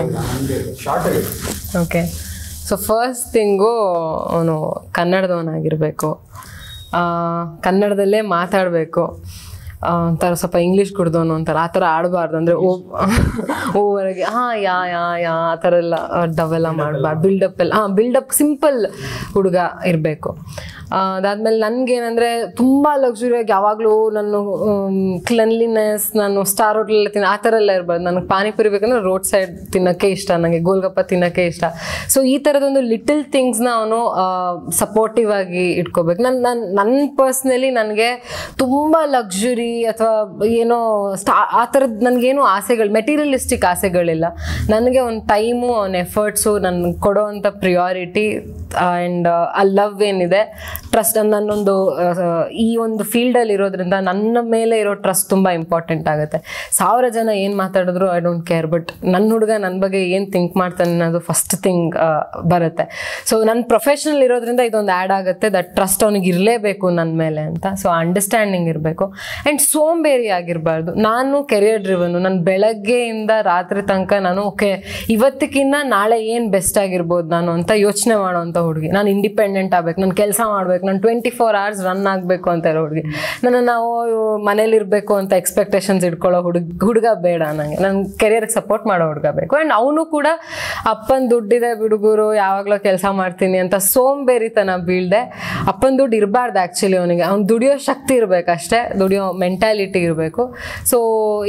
ಓಕೆ, ಸೊ ಫಸ್ಟ್ ಥಿಂಗು ಅವನು ಕನ್ನಡದವನಾಗಿರಬೇಕು, ಕನ್ನಡದಲ್ಲೇ ಮಾತಾಡಬೇಕು, ಒಂಥರ ಸ್ವಲ್ಪ ಇಂಗ್ಲೀಷ್ ಕುಡ್ದವನು ಅಂತಾರೆ ಆ ಥರ ಆಡಬಾರ್ದು. ಅಂದರೆ ಓವರಾಗಿ ಯಾ ಆ ಥರ ಎಲ್ಲ ಡವೆಲ್ಲ ಮಾಡಬಾರ್ದು. ಬಿಲ್ಡಪ್ ಸಿಂಪಲ್ ಹುಡುಗ ಇರಬೇಕು. ಅದಾದ್ಮೇಲೆ ನನಗೇನಂದರೆ ತುಂಬ ಲಕ್ಸುರಿಯಾಗಿ ಯಾವಾಗಲೂ ನಾನು ಕ್ಲೆನ್ಲಿನೆಸ್, ನಾನು ಸ್ಟಾರ್ ಹೋಟ್ಲಲ್ಲಿ ತಿನ್ನ ಆ ಥರ ಎಲ್ಲ ಇರ್ಬಾರ್ದು. ನನಗೆ ಪಾನಿಪುರಿ ಬೇಕಂದ್ರೆ ರೋಡ್ ಸೈಡ್ ತಿನ್ನೋಕ್ಕೆ ಇಷ್ಟ, ನನಗೆ ಗೋಲ್ಗಪ್ಪ ತಿನ್ನೋಕ್ಕೆ ಇಷ್ಟ. ಸೊ ಈ ಥರದೊಂದು ಲಿಟಲ್ ಥಿಂಗ್ಸ್ನ ಅವನು ಸಪೋರ್ಟಿವ್ ಆಗಿ ಇಟ್ಕೋಬೇಕು. ನನ್ನ ಪರ್ಸ್ನಲಿ ನನಗೆ ತುಂಬ ಲಕ್ಸುರಿ ಅಥವಾ ಏನೋ ಆ ಥರದ್ದು ನನಗೇನು ಆಸೆಗಳು, ಮೆಟೀರಿಯಲಿಸ್ಟಿಕ್ ಆಸೆಗಳಿಲ್ಲ. ನನಗೆ ಒಂದು ಟೈಮು, ಒಂದು ಎಫರ್ಟ್ಸು, ನನಗೆ ಕೊಡೋವಂಥ ಪ್ರಿಯಾರಿಟಿ ಆ್ಯಂಡ್ ಆ ಲವ್ ಏನಿದೆ, ಟ್ರಸ್ಟ್. ನನ್ನೊಂದು ಈ ಒಂದು ಫೀಲ್ಡಲ್ಲಿ ಇರೋದ್ರಿಂದ ನನ್ನ ಮೇಲೆ ಇರೋ ಟ್ರಸ್ಟ್ ತುಂಬ ಇಂಪಾರ್ಟೆಂಟ್ ಆಗುತ್ತೆ. 1000 ಜನ ಏನು ಮಾತಾಡಿದ್ರು ಐ ಡೋಂಟ್ ಕೇರ್, ಬಟ್ ನನ್ನ ಹುಡುಗ ನನ್ನ ಬಗ್ಗೆ ಏನು ಥಿಂಕ್ ಮಾಡ್ತಾನೆ ಅನ್ನೋದು ಫಸ್ಟ್ ಥಿಂಗ್ ಬರುತ್ತೆ. ಸೊ ನನ್ನ ಪ್ರೊಫೆಷನಲ್ ಇರೋದ್ರಿಂದ ಇದೊಂದು ಆ್ಯಡ್ ಆಗುತ್ತೆ, ದಟ್ ಟ್ರಸ್ಟ್ ಅವನಿಗೆ ಇರಲೇಬೇಕು ನನ್ನ ಮೇಲೆ ಅಂತ. ಸೊ ಅಂಡರ್ಸ್ಟ್ಯಾಂಡಿಂಗ್ ಇರಬೇಕು. ಆ್ಯಂಡ್ ಸೋಂಬೇರಿ ಆಗಿರಬಾರ್ದು. ನಾನು ಕೆರಿಯರ್ ಡ್ರಿವನು, ನಾನು ಬೆಳಗ್ಗೆಯಿಂದ ರಾತ್ರಿ ತನಕ ನಾನು ಓಕೆ ಇವತ್ತಿಗಿನ್ನ ನಾಳೆ ಏನು ಬೆಸ್ಟ್ ಆಗಿರ್ಬೋದು ನಾನು ಅಂತ ಯೋಚನೆ ಮಾಡೋವಂಥ ಹುಡುಗಿ. ನಾನು ಇಂಡಿಪೆಂಡೆಂಟ್ ಆಗಬೇಕು, ನಾನು ಕೆಲಸ ಮಾಡಬೇಕು, ನಾನು 24 hours ರನ್ ಆಗಬೇಕು ಅಂತ ಇರೋ ಹುಡುಗಿ. ನಾವು ಮನೇಲಿರಬೇಕು ಅಂತ ಎಕ್ಸ್ಪೆಕ್ಟೇಷನ್ಸ್ ಇಟ್ಕೊಳ್ಳೋ ಹುಡುಗ ಬೇಡ ನನಗೆ. ನನ್ನ ಕೆರಿಯರ್ಗೆ ಸಪೋರ್ಟ್ ಮಾಡೋ ಹುಡುಗ ಬೇಕು. ಆ್ಯಂಡ್ ಅವನು ಕೂಡ ಅಪ್ಪನ ದುಡ್ಡಿದೆ ಬಿಡುಗರು, ಯಾವಾಗಲೂ ಕೆಲಸ ಮಾಡ್ತೀನಿ ಅಂತ ಸೋಂಬೇರಿತನ ಬೀಳ್ದೆ. ಅಪ್ಪನ ದುಡ್ಡು ಇರಬಾರ್ದು ಆ್ಯಕ್ಚುಲಿ ಅವನಿಗೆ, ಅವ್ನು ದುಡಿಯೋ ಶಕ್ತಿ ಇರಬೇಕಷ್ಟೇ, ದುಡಿಯೋ ಮೆಂಟಾಲಿಟಿ ಇರಬೇಕು. ಸೊ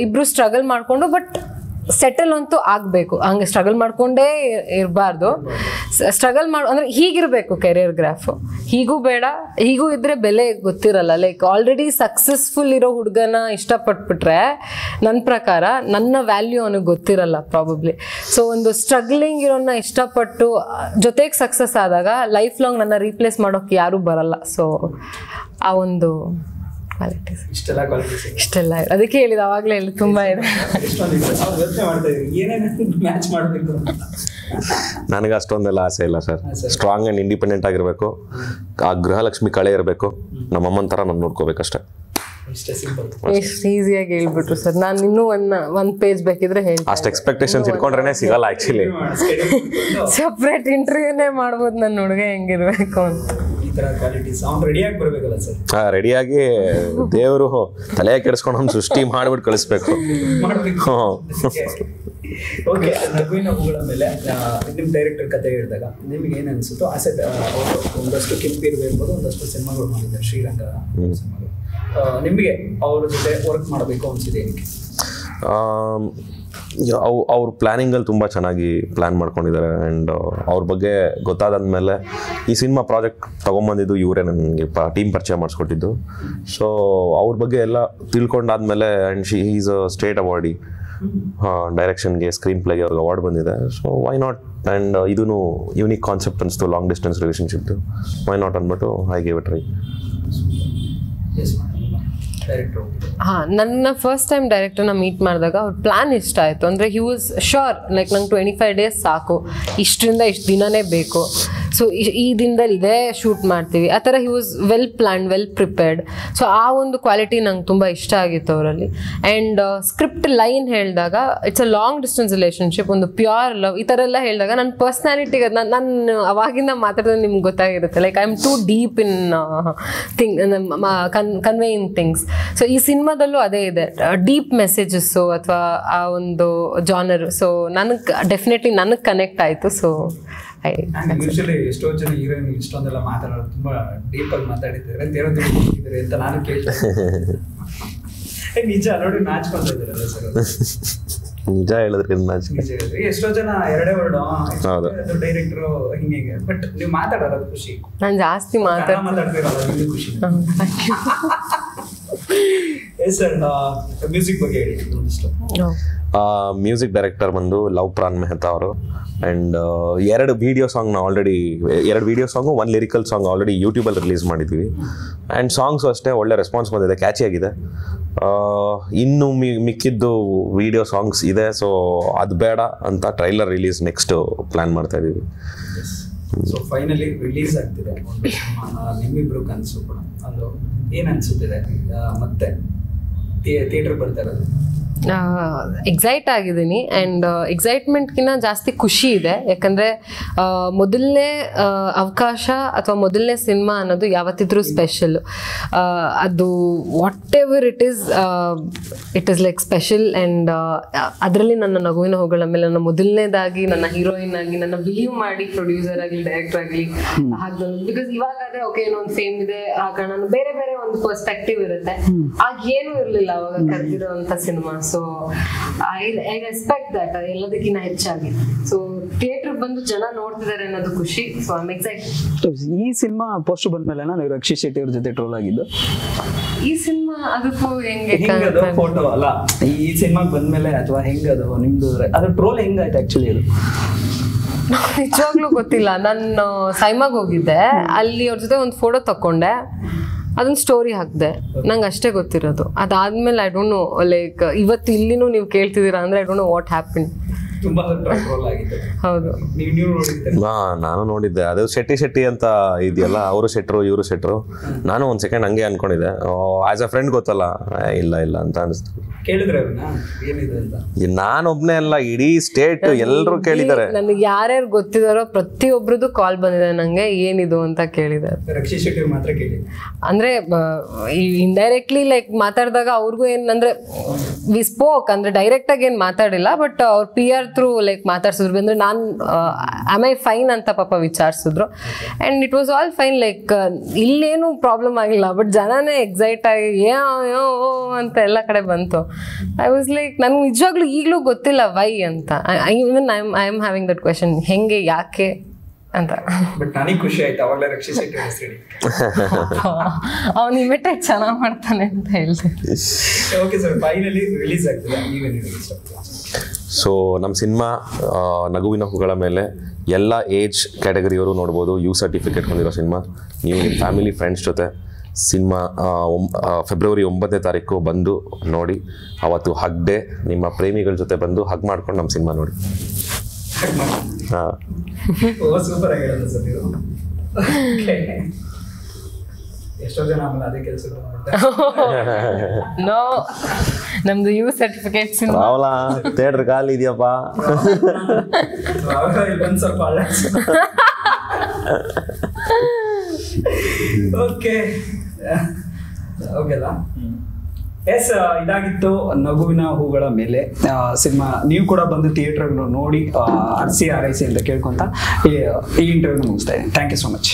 ಇಬ್ಬರು ಸ್ಟ್ರಗಲ್ ಮಾಡಿಕೊಂಡು ಬಟ್ ಸೆಟಲ್ ಅಂತೂ ಆಗಬೇಕು. ಹಂಗೆ ಸ್ಟ್ರಗಲ್ ಮಾಡ್ಕೊಂಡೇ ಇರಬಾರ್ದು. ಸ್ಟ್ರಗಲ್ ಅಂದರೆ ಹೀಗಿರಬೇಕು ಕೆರಿಯರ್ ಗ್ರಾಫು. ಹೀಗೂ ಬೇಡ, ಹೀಗೂ ಇದ್ದರೆ ಬೆಲೆ ಗೊತ್ತಿರಲ್ಲ. ಲೈಕ್ ಆಲ್ರೆಡಿ ಸಕ್ಸಸ್ಫುಲ್ ಇರೋ ಹುಡುಗನ ಇಷ್ಟಪಟ್ಬಿಟ್ರೆ ನನ್ನ ಪ್ರಕಾರ ನನ್ನ ವ್ಯಾಲ್ಯೂ ಅವನಿಗೆ ಗೊತ್ತಿರಲ್ಲ ಪ್ರಾಬಬ್ಲಿ. ಸೊ ಒಂದು ಸ್ಟ್ರಗ್ಲಿಂಗ್ ಇರೋನ್ನ ಇಷ್ಟಪಟ್ಟು ಜೊತೆಗೆ ಸಕ್ಸಸ್ ಆದಾಗ ಲೈಫ್ ಲಾಂಗ್ ನನ್ನ ರೀಪ್ಲೇಸ್ ಮಾಡೋಕ್ಕೆ ಯಾರೂ ಬರಲ್ಲ. ಸೊ ಆ ಒಂದು ಕ್ವಾಲಿಟೀಸ್ ಇಷ್ಟೆಲ್ಲ ಅದಕ್ಕೆ ಹೇಳಿದ ಅವಾಗಲೇ ಹೇಳಿ ತುಂಬ ಇದೆ. ನನಗೆ ಅಷ್ಟೊಂದೆಲ್ಲ ಆಸೆ ಇಲ್ಲ ಸರ್. ಸ್ಟ್ರಾಂಗ್ ಆ್ಯಂಡ್ ಇಂಡಿಪೆಂಡೆಂಟ್ ಆಗಿರಬೇಕು, ಆ ಗೃಹಲಕ್ಷ್ಮಿ ಕಳೆ ಇರಬೇಕು, ನಮ್ಮಮ್ಮನ ಥರ ನಾನು ನೋಡ್ಕೋಬೇಕಷ್ಟೆ. ಇಷ್ಟೇ ಸಿಂಪಲ್. ಎಷ್ಟು ಈಸಿಯಾಗಿ ಹೇಳ್ಬಿಟ್ರು ಸರ್. ನಾನು ಇನ್ನೂ ಒಂದ್ ಪೇಜ್ ಬೇಕಿದ್ರೆ ಹೇಳ್ತೀನಿ. ಅಷ್ಟು ಎಕ್ಸ್ಪೆಕ್ಟೇಷನ್ಸ್ ಇಟ್ಕೊಂಡ್ರೆ ಸಿಗಲ್ಲ ಆಕ್ಚುಲಿ. ಸಪ್ರೇಟ್ ಇಂಟರ್ವ್ಯೂನೇ ಮಾಡ್ಬೋದು ನನ್ನ ಹುಡುಗ ಹೆಂಗಿರ್ಬೇಕು ಅಂತ. ಈ ತರ ಕ್ವಾಲಿಟೀಸ್ ಅವ್ನು ರೆಡಿಯಾಗಿ ಬರಬೇಕಲ್ಲ ಸರ್. ರೆಡಿಯಾಗಿ ದೇವರು ತಲೆ ಕೆಡಿಸ್ಕೊಂಡು ಒಂದು ಸೃಷ್ಟಿ ಮಾಡ್ಬಿಟ್ಟು ಕಳಿಸ್ಬೇಕು. ಓಕೆ, ನಗುವಿನ ಹೂಗಳ ಮೇಲೆ ನಿಮ್ಮ ಡೈರೆಕ್ಟರ್ ಕತೆ ಹೇಳಿದಾಗ ನಿಮ್ಗೆ ಏನು ಅನಿಸುತ್ತೋ ಆಸೆ. ಅವರು ಒಂದಷ್ಟು ಕೆಂಪೀರು ಇರ್ಬೋದು, ಒಂದಷ್ಟು ಸಿನಿಮಾಗಳು ಮಾಡಿದ್ದಾರೆ, ಶ್ರೀರಂಗ ಸಿನಿಮಾಗಳು. ನಿಮಗೆ ಅವ್ರ ಜೊತೆ ವರ್ಕ್ ಮಾಡಬೇಕು ಅನಿಸಿದೆ ಏನಕ್ಕೆ? ಅವ್ರ ಪ್ಲ್ಯಾನಿಂಗಲ್ಲಿ ತುಂಬ ಚೆನ್ನಾಗಿ ಪ್ಲ್ಯಾನ್ ಮಾಡ್ಕೊಂಡಿದ್ದಾರೆ. ಆ್ಯಂಡ್ ಅವ್ರ ಬಗ್ಗೆ ಗೊತ್ತಾದಾದ್ಮೇಲೆ ಈ ಸಿನಿಮಾ ಪ್ರಾಜೆಕ್ಟ್ ತೊಗೊಂಬಂದಿದ್ದು ಇವರೇ ನನಗೆ ಟೀಮ್ ಪರಿಚಯ ಮಾಡಿಸ್ಕೊಟ್ಟಿದ್ದು. ಸೊ ಅವ್ರ ಬಗ್ಗೆ ಎಲ್ಲ ತಿಳ್ಕೊಂಡಾದ್ಮೇಲೆ and she is a state awardee, ಡೈರೆಕ್ಷನ್ಗೆ, ಸ್ಕ್ರೀನ್ ಪ್ಲೇಗೆ ಅವ್ರಿಗೆ ಅವಾರ್ಡ್ ಬಂದಿದೆ. So why not? ಆ್ಯಂಡ್ ಇದೂ ಯೂನಿಕ್ ಕಾನ್ಸೆಪ್ಟ್ ಅನಿಸ್ತು, ಲಾಂಗ್ ಡಿಸ್ಟೆನ್ಸ್ ರಿಲೇಷನ್ಶಿಪ್ದು. ವೈ ನಾಟ್ ಅಂದ್ಬಿಟ್ಟು ಐ ಗೇವ್ ಇಟ್ ಟ್ರೈ. ನನ್ನ ಫಸ್ಟ್ ಟೈಮ್ ಡೈರೆಕ್ಟರ್ನ ಮೀಟ್ ಮಾಡಿದಾಗ ಅವ್ರ ಪ್ಲಾನ್ ಇಷ್ಟ ಆಯಿತು. ಅಂದರೆ ಹಿ ವಾಸ್ ಶೋರ್ ಲೈಕ್ ನಂಗೆ 25 days ಸಾಕು, ಇಷ್ಟರಿಂದ ಇಷ್ಟು ದಿನನೇ ಬೇಕು, ಸೊ ಈ ದಿನದಲ್ಲಿ ಇದೇ ಶೂಟ್ ಮಾಡ್ತೀವಿ ಆ ಥರ. He was well planned, well prepared. So ಆ ಒಂದು ಕ್ವಾಲಿಟಿ ನಂಗೆ ತುಂಬ ಇಷ್ಟ ಆಗಿತ್ತು ಅವರಲ್ಲಿ. ಆ್ಯಂಡ್ ಸ್ಕ್ರಿಪ್ಟ್ ಲೈನ್ ಹೇಳಿದಾಗ it's a long distance relationship, ಒಂದು ಪ್ಯೂರ್ ಲವ್, ಈ ಥರ ಎಲ್ಲ ಹೇಳಿದಾಗ ನನ್ನ ಪರ್ಸ್ನಾಲಿಟಿಗೆ ನಾನು ಅವಾಗಿಂದ ಮಾತಾಡಿದ್ರೆ ನಿಮ್ಗೆ ಗೊತ್ತಾಗಿರುತ್ತೆ. Like I am too deep in conveying things. So ಈ ಸಿನಿಮಾದಲ್ಲೂ ಅದೇ ಇದೆ, ಡೀಪ್ ಮೆಸೇಜಸ್ಸು ಅಥವಾ ಆ ಒಂದು ಜಾನರ್. ಸೊ ನನಗೆ ಡೆಫಿನೆಟ್ಲಿ ನನಗೆ ಕನೆಕ್ಟ್ ಆಯಿತು. ಸೊ ಯೂಶಲಿ ಎಷ್ಟೋ ಜನ ಹೀರೋಯಿನ್ ಇಷ್ಟೊಂದೆಲ್ಲ ಮಾತಾಡೋದು ತುಂಬಾ ಡೀಪ್ ಆಗಿ ಮಾತಾಡಿದ್ದಾರೆ ಅಂತ ನಾನು ಕೇಳ್ತೇನೆ. ನಿಜ ನೋಡಿ ನಾಚ್ಕೊಂತ ಇದ್ದಾರಲ್ಲ ಸರ್. ನಿಜ ಹೇಳಿದ್ರೆ ಎಷ್ಟೋ ಜನ ಎರಡೇ ವರ್ಡ್ ಡೈರೆಕ್ಟರ್ ಹಿಂಗೆ, ಬಟ್ ನೀವು ಮಾತಾಡೋದು ಖುಷಿ. ನಾನು ಜಾಸ್ತಿ ಮಾತಾಡ್ತಿರಲ್ಲ ಖುಷಿ. ಸರ್ ಮ್ಯೂಸಿಕ್ ಬಗ್ಗೆ ಹೇಳಿ ಒಂದಿಷ್ಟು. ಮ್ಯೂಸಿಕ್ ಡೈರೆಕ್ಟರ್ ಬಂದು ಲವ್ ಪ್ರಾನ್ ಮೆಹ್ತಾ ಅವರು. ಆ್ಯಂಡ್ 2 ವಿಡಿಯೋ ಸಾಂಗ್ನ already 2 video song 1 lyrical song already ಯೂಟ್ಯೂಬಲ್ಲಿ ರಿಲೀಸ್ ಮಾಡಿದ್ವಿ. ಆ್ಯಂಡ್ ಸಾಂಗ್ಸು ಅಷ್ಟೇ ಒಳ್ಳೆ ರೆಸ್ಪಾನ್ಸ್ ಬಂದಿದೆ, ಕ್ಯಾಚಿ ಆಗಿದೆ. ಇನ್ನು ಮಿಕ್ಕಿದ್ದು ವಿಡಿಯೋ ಸಾಂಗ್ಸ್ ಇದೆ. ಸೊ ಅದು ಬೇಡ ಅಂತ ಟ್ರೈಲರ್ ರಿಲೀಸ್ ನೆಕ್ಸ್ಟ್ ಪ್ಲ್ಯಾನ್ ಮಾಡ್ತಾ ಇದ್ದೀವಿ. ಸೊ ಫೈನಲಿ ರಿಲೀಸ್ ಆಗ್ತಿದೆ ನಿಮ್ಮಿಬ್ರು ಕನಸು ಕೂಡ. ಅದು ಏನು ಅನಿಸುತ್ತಿದೆ ಮತ್ತೆ ಥಿಯೇಟರ್ ಬರ್ತಾ ಇರೋದು? ಎಕ್ಸೈಟ್ ಆಗಿದ್ದೀನಿ. ಆ್ಯಂಡ್ ಎಕ್ಸೈಟ್ಮೆಂಟ್ಗಿಂತ ಜಾಸ್ತಿ ಖುಷಿ ಇದೆ. ಯಾಕಂದರೆ ಮೊದಲನೇ ಅವಕಾಶ ಅಥವಾ ಮೊದಲನೇ ಸಿನಿಮಾ ಅನ್ನೋದು ಯಾವತ್ತಿದ್ರೂ ಸ್ಪೆಷಲ್. ಅದು what ever it is like special. And ಅದರಲ್ಲಿ ನನ್ನ ನಗುವಿನ ಹೂಗಳ ಮೇಲೆ ನನ್ನ ಮೊದಲನೇದಾಗಿ ನನ್ನ ಹೀರೋಯಿನ್ ಆಗಿ ನನ್ನ ಬಿಲೀವ್ ಮಾಡಿ ಪ್ರೊಡ್ಯೂಸರ್ ಆಗಲಿ ಡೈರೆಕ್ಟರ್ ಆಗಲಿ ಹಾಗೆ. ಬಿಕಾಸ್ ಇವಾಗಾದ್ರೆ ಓಕೆ ಏನೋ ಒಂದು ಫೇಮ್ ಇದೆ, ಆಗ ನಾನು ಬೇರೆ ಬೇರೆ ಒಂದು ಪರ್ಸ್ಪೆಕ್ಟಿವ್ ಇರುತ್ತೆ. ಆಗ ಏನೂ ಇರಲಿಲ್ಲ ಅವಾಗ ಕರೆದಿರೋಂಥ cinema. So I respect that ಎಲ್ಲದಕ್ಕಿಂತ ಹೆಚ್ಚಾಗಿ. ಸೊ ಥಿಯೇಟರ್ ಬಂದು ಜನ ನೋಡ್ತಿದ್ದಾರೆ ಅನ್ನೋದು ಖುಷಿ. So I am excited. ಈ ಸಿನಿಮಾ ಪೋಸ್ಟ್ ಬಂದ್ಮೇಲೆ ನಾನು ರಕ್ಷಿತ್ ಶೆಟ್ಟಿ ಅವ್ರ ಜೊತೆ ಟ್ರೋಲ್ ಆಗಿದ್ದು. ಈ ಸಿನಿಮಾ ಅದಕ್ಕೂ ಹೆಂಗೆ ಫೋಟೋ ಅಲ್ಲ, ಈ ಸಿನಿಮಾಗೆ ಬಂದ್ಮೇಲೆ ಅಥವಾ ಹೆಂಗದು ನಿಮ್ದು ಅದು ಟ್ರೋಲ್ ಹೆಂಗಾಯ್ತು ಆಕ್ಚುಲಿ? ಅದು ನಿಜವಾಗ್ಲೂ ಗೊತ್ತಿಲ್ಲ. ನಾನು ಸೈಮಾಗ್ ಹೋಗಿದ್ದೆ, ಅಲ್ಲಿ ಅವ್ರ ಜೊತೆ ಒಂದು ಫೋಟೋ ತಕೊಂಡೆ, ಅದೊಂದು ಸ್ಟೋರಿ ಹಾಕಿದೆ, ನಂಗೆ ಅಷ್ಟೇ ಗೊತ್ತಿರೋದು. ಅದಾದ್ಮೇಲೆ ಐ ಡೋಂಟ್ ನೋ, ಲೈಕ್ ಇವತ್ತು ಇಲ್ಲಿನೂ ನೀವು ಕೇಳ್ತಿದ್ದೀರಾ ಅಂದ್ರೆ I don't know what happen. ಹೌದು, ನಾನು ನೋಡಿದ್ದೆ. ಅದು ಶೆಟ್ಟಿ ಅಂತ ಇದೆಯಲ್ಲ, ಅವರು ಶೆಟ್ರು ಇವರು ಶೆಟ್ರು. ನಾನು ಒಂದ್ ಸೆಕೆಂಡ್ ಹಂಗೆ ಅನ್ಕೊಂಡಿದ್ದೆ, ಆಸ್ ಅ ಫ್ರೆಂಡ್ ಗೊತ್ತಲ್ಲ, ಇಲ್ಲ ಅಂತ ಅನಿಸ್ತು. ನಾನೊಬ್ನೇ ಅಲ್ಲ, ಇಡೀ ಸ್ಟೇಟ್ ಎಲ್ಲರೂ ಕೇಳಿದ್ದಾರೆ. ನನಗೆ ಯಾರ್ಯಾರು ಗೊತ್ತಿದಾರೋ ಪ್ರತಿಯೊಬ್ರದ್ದು ಕಾಲ್ ಬಂದಿದೆ ನಂಗೆ, ಏನಿದು ಅಂತ ಕೇಳಿದ್ದಾರೆ. ಅಂದ್ರೆ ಇಂಡೈರೆಕ್ಟ್ಲಿ ಲೈಕ್ ಮಾತಾಡಿದಾಗ ಅವ್ರಿಗೂ ಏನಂದ್ರೆ ವಿ ಸ್ಪೋಕ್, ಅಂದ್ರೆ ಡೈರೆಕ್ಟ್ ಆಗಿ ಏನ್ ಮಾತಾಡಿಲ್ಲ, ಬಟ್ ಅವ್ರ PR ಥ್ರೂ ಲೈಕ್ ಮಾತಾಡ್ಸಿದ್ರು. ಅಂದ್ರೆ ನಾನು ಆಮ್ ಐ ಫೈನ್ ಅಂತ ಪಾಪ ವಿಚಾರಿಸಿದ್ರು. And it was all fine. Like ಇಲ್ಲೇನು ಪ್ರಾಬ್ಲಮ್ ಆಗಿಲ್ಲ, ಬಟ್ ಜನನೇ ಎಕ್ಸೈಟ್ ಆಗಿ ಅಂತ ಎಲ್ಲ ಕಡೆ ಬಂತು. ಐ ವಾಸ್ ಲೈಕ್, ನನ್ಗೆ ನಿಜವಾಗ್ಲೂ ಈಗಲೂ ಗೊತ್ತಿಲ್ಲ ವೈ ಅಂತ. Even I am having that question, ಹೆಂಗೆ ಯಾಕೆ ಅಂತ. ಬಟ್ ನನಗೆ ಖುಷಿ ಆಯ್ತು ಅವಾಗಲೇ ರಕ್ಷಿತ್ ಶೆಟ್ಟಿ ಹೆಸರು. ಅವ್ನು ಇಮಿಟೇಟ್ ಚೆನ್ನಾಗಿ ಮಾಡ್ತಾನೆ ಅಂತ ಹೇಳ್ತೀನಿ. ಓಕೆ ಸರ್, ಫೈನಲಿ ರಿಲೀಸ್ ಆಗ್ತದೆ, ನೀವೇನು ಹೇಳಿ? ಸೊ ನಮ್ಮ ಸಿನಿಮಾ ನಗುವಿನ ಹೂಗಳ ಮೇಲೆ ಎಲ್ಲ ಏಜ್ ಕ್ಯಾಟಗರಿಯವರು ನೋಡ್ಬೋದು. ಸರ್ಟಿಫಿಕೇಟ್ ಹೊಂದಿರೋ ಸಿನಿಮಾ. ನೀವು ನಿಮ್ಮ ಫ್ಯಾಮಿಲಿ ಫ್ರೆಂಡ್ಸ್ ಜೊತೆ ಸಿನಿಮಾ ಫೆಬ್ರವರಿ 9ನೇ ತಾರೀಕು ಬಂದು ನೋಡಿ. ಅವತ್ತು ಹಗ್ ಡೇ, ನಿಮ್ಮ ಪ್ರೇಮಿಗಳ ಜೊತೆ ಬಂದು ಹಗ್ ಮಾಡ್ಕೊಂಡು ನಮ್ಮ ಸಿನಿಮಾ ನೋಡಿ. ಸೂಪರ್ ಆಗಿರೋದು ಸರ್ ನೀವು. ಎಷ್ಟೋ ಜನ ಆಮೇಲೆ ಅದೇ ಕೆಲಸಗಳು ಮಾಡ್ತಾರೆ. ನೋ, ನಮ್ದು ಯು ಸರ್ಟಿಫಿಕೇಟ್ ಸಿನಿಮಾ. ರಾವಲ ಥಿಯೇಟರ್ ಖಾಲಿ ಇದೆಯಪ್ಪ. ಇನ್ನೊಂದು ಸ್ವಲ್ಪ ಓಕೆ ಓಕೆಲ್ಲ. ಎಸ್, ಇದಾಗಿತ್ತು ನಗುವಿನ ಹೂಗಳ ಮೇಲೆ ಸಿನಿಮಾ. ನೀವು ಕೂಡ ಬಂದು ಥಿಯೇಟರ್ ನೋಡಿ ಅರಸಿ ಹಾರೈಸಿ ಅಂತ ಕೇಳ್ಕೊಂತ ಈ ಇಂಟರ್ವ್ಯೂ ಮುಗಿಸ್ತಾ ಇದ್ದೀನಿ. Thank you so much.